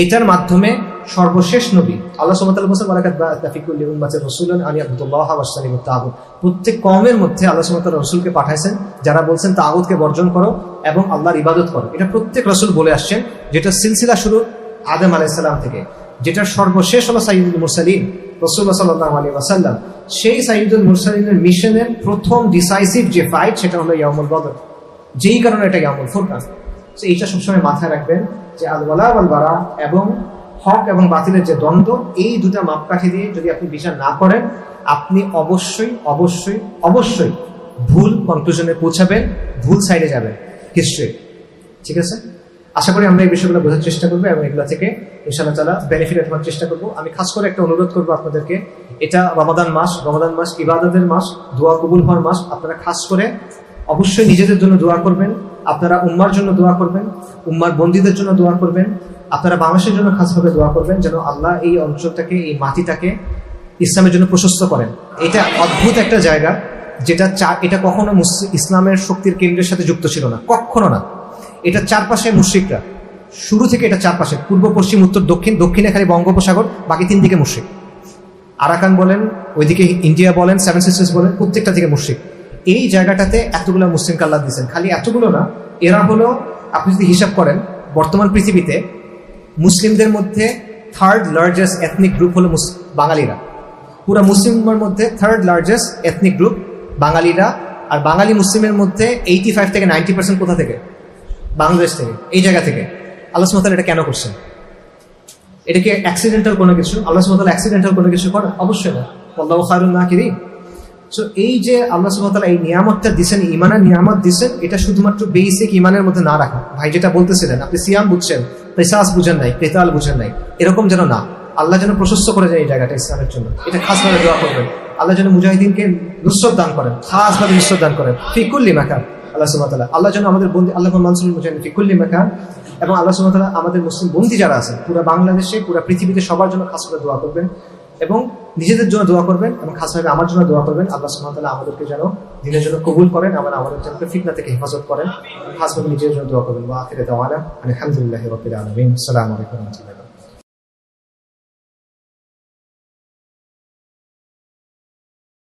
এটার মাধ্যমে সর্বশেষ নবী আল্লাহ সুবহানাহু ওয়া তাআলা বলেছেন, ওয়ালাকাদ বা'আসনা ফি কুল্লি উম্মাতিন রাসূলান আন ইয়াবুদুল্লাহা ওয়াজতানিবুত তাগুত। প্রত্যেক কওমের মধ্যে আল্লাহ সুবহানাহু ওয়া তাআলা রাসূলকে পাঠাইছেন যারা বলছেন তাগুতকে বর্জন করো এবং আল্লাহর ইবাদত করো। এটা প্রত্যেক রাসূল বলে আসছেন, যেটা সিলসিলা শুরু আদম আলাইহিস সালাম থেকে। যেটা সর্বশেষ হলো সাইয়্যিদুল মুরসালিন রাসূলুল্লাহ সাল্লাল্লাহু আলাইহি ওয়াসাল্লাম। সেই সাইয়্যিদুল মুরসালিনের মিশনের প্রথম ডিসাইসিভ যে ফাইট, সেটা হলো ইয়াউমুল বদর, যেই কারণে এটা ইয়াউমুল ফুরকান। তো এইটা সবসময় মাথায় রাখবেন যে আল ওয়ালা ওয়াল বারা এবং হক এবং বাতিলের যে দ্বন্দ্ব, এই দুটা মাপকাঠি দিয়ে যদি আপনি বিচার না করেন, আপনি অবশ্যই অবশ্যই অবশ্যই ভুল কনক্লুশনে পৌঁছাবেন, ভুল সাইডে যাবেন হিস্ট্রি। ঠিক আছে, আশা করি আমরা এই বিষয়গুলো বোঝার চেষ্টা করবো এবং এগুলো থেকে ইনশাআল্লাহ তাআলা বেনিফিট নেওয়ার চেষ্টা করবো। আমি খাস করে একটা অনুরোধ করবো আপনাদেরকে, এটা রমাদান মাস ইবাদতের মাস, দোয়া কবুল হওয়ার মাস। আপনারা খাস করে অবশ্যই নিজেদের জন্য দোয়া করবেন, আপনারা উম্মার জন্য দোয়া করবেন, উম্মার বন্দীদের জন্য দোয়া করবেন, আপনারা বাংলাদেশের জন্য খাসভাবে দোয়া করবেন যেন আল্লাহ এই অঞ্চলটাকে, এই মাটিটাকে ইসলামের জন্য প্রশস্ত করেন। এটা অদ্ভুত একটা জায়গা, এটা কখনো ইসলামের শক্তির কেন্দ্রের সাথে যুক্ত ছিল না, কখনো না। এটা চারপাশে মুশরিকরা, শুরু থেকে এটা চারপাশে, পূর্ব পশ্চিম উত্তর দক্ষিণ, দক্ষিণে খালি বঙ্গোপসাগর, বাকি 3 দিকে মুশরিক। আরাকান বলেন, ওইদিকে ইন্ডিয়া বলেন, 7 সিস্টার্স বলেন, প্রত্যেকটা থেকে মুশরিক। এই জায়গাটাতে এতগুলো মুসলিমকে আল্লাহ দিয়েছেন। খালি এতগুলো না, এরা হলো, আপনি যদি হিসাব করেন, বর্তমান পৃথিবীতে মুসলিমদের মধ্যে 3rd লার্জেস্ট এথনিক গ্রুপ হলো বাঙালিরা। পুরো মুসলিমের মধ্যে 3rd লার্জেস্ট এথনিক গ্রুপ বাঙালিরা। আর বাঙালি মুসলিমের মধ্যে 85 থেকে 90% কোথা থেকে? বাংলাদেশ থেকে, এই জায়গা থেকে। আল্লাহ সুবহানাহু ওয়া তাআলা এটা কেন করছেন? এটা কি অ্যাক্সিডেন্টাল কোনো কিছু? আল্লাহ সুবহানাহু ওয়া তাআলা অ্যাক্সিডেন্টাল কোনো কিছু করেন? অবশ্যই না। আল্লাহু খায়রুন নাকিরিন। সো এই যে আল্লাহ সুবহানাহু ওয়া তাআলা এই নিয়ামতটা দিচ্ছেন, ইমানের নিয়ামত দিচ্ছেন, এটা শুধুমাত্র বেসিক ইমানের মধ্যে না রাখা। ভাই যেটা বলতেছিলেন, আপনি সিয়াম বুঝছেন, কিসাস বুঝেন নাই, কিতাল বুঝেন নাই, এরকম যেন না। আল্লাহ যেন প্রশস্ত করে যায় এই জায়গাটা ইসলামের জন্য। এটা খাসভাবে দোয়া করবেন। আল্লাহ যেন মুজাহিদিনকে নুসরত দান করেন, খাসভাবে নুসরত দান করেন ফি কুল্লি মাকান। আল্লাহ সুবহানাহু ওয়া তাআলা, আল্লাহ যেন আমাদের বন্দী, আল্লাহ মানসুরুল মুজাহিদিন ফি কুল্লি মাকান, এবং আল্লাহ সুবহানাহু ওয়া তাআলা আমাদের মুসলিম বন্দী যারা আছেন পুরো বাংলাদেশে, পুরো পৃথিবীতে সবার জন্য খাস করে দোয়া করবেন এবং নিজেদের জন্য দোয়া করবেন এবং খাসভাবে আমার জন্য দোয়া করবেন। আল্লাহ সুবহানাহু ওয়া তাআলা আমাদেরকে যেন দিনের জন্য কবুল করেন, আবার আমাদের জন্য ফিতনা থেকে হেফাজত করেন। খাসভাবে নিজের জন্য দোয়া করবেন। ওয়া আখিরু দাওয়ানা আলহামদুলিল্লাহি রাব্বিল আলামিন। আসসালামু আলাইকুম ওয়া রাহমাতুল্লাহি।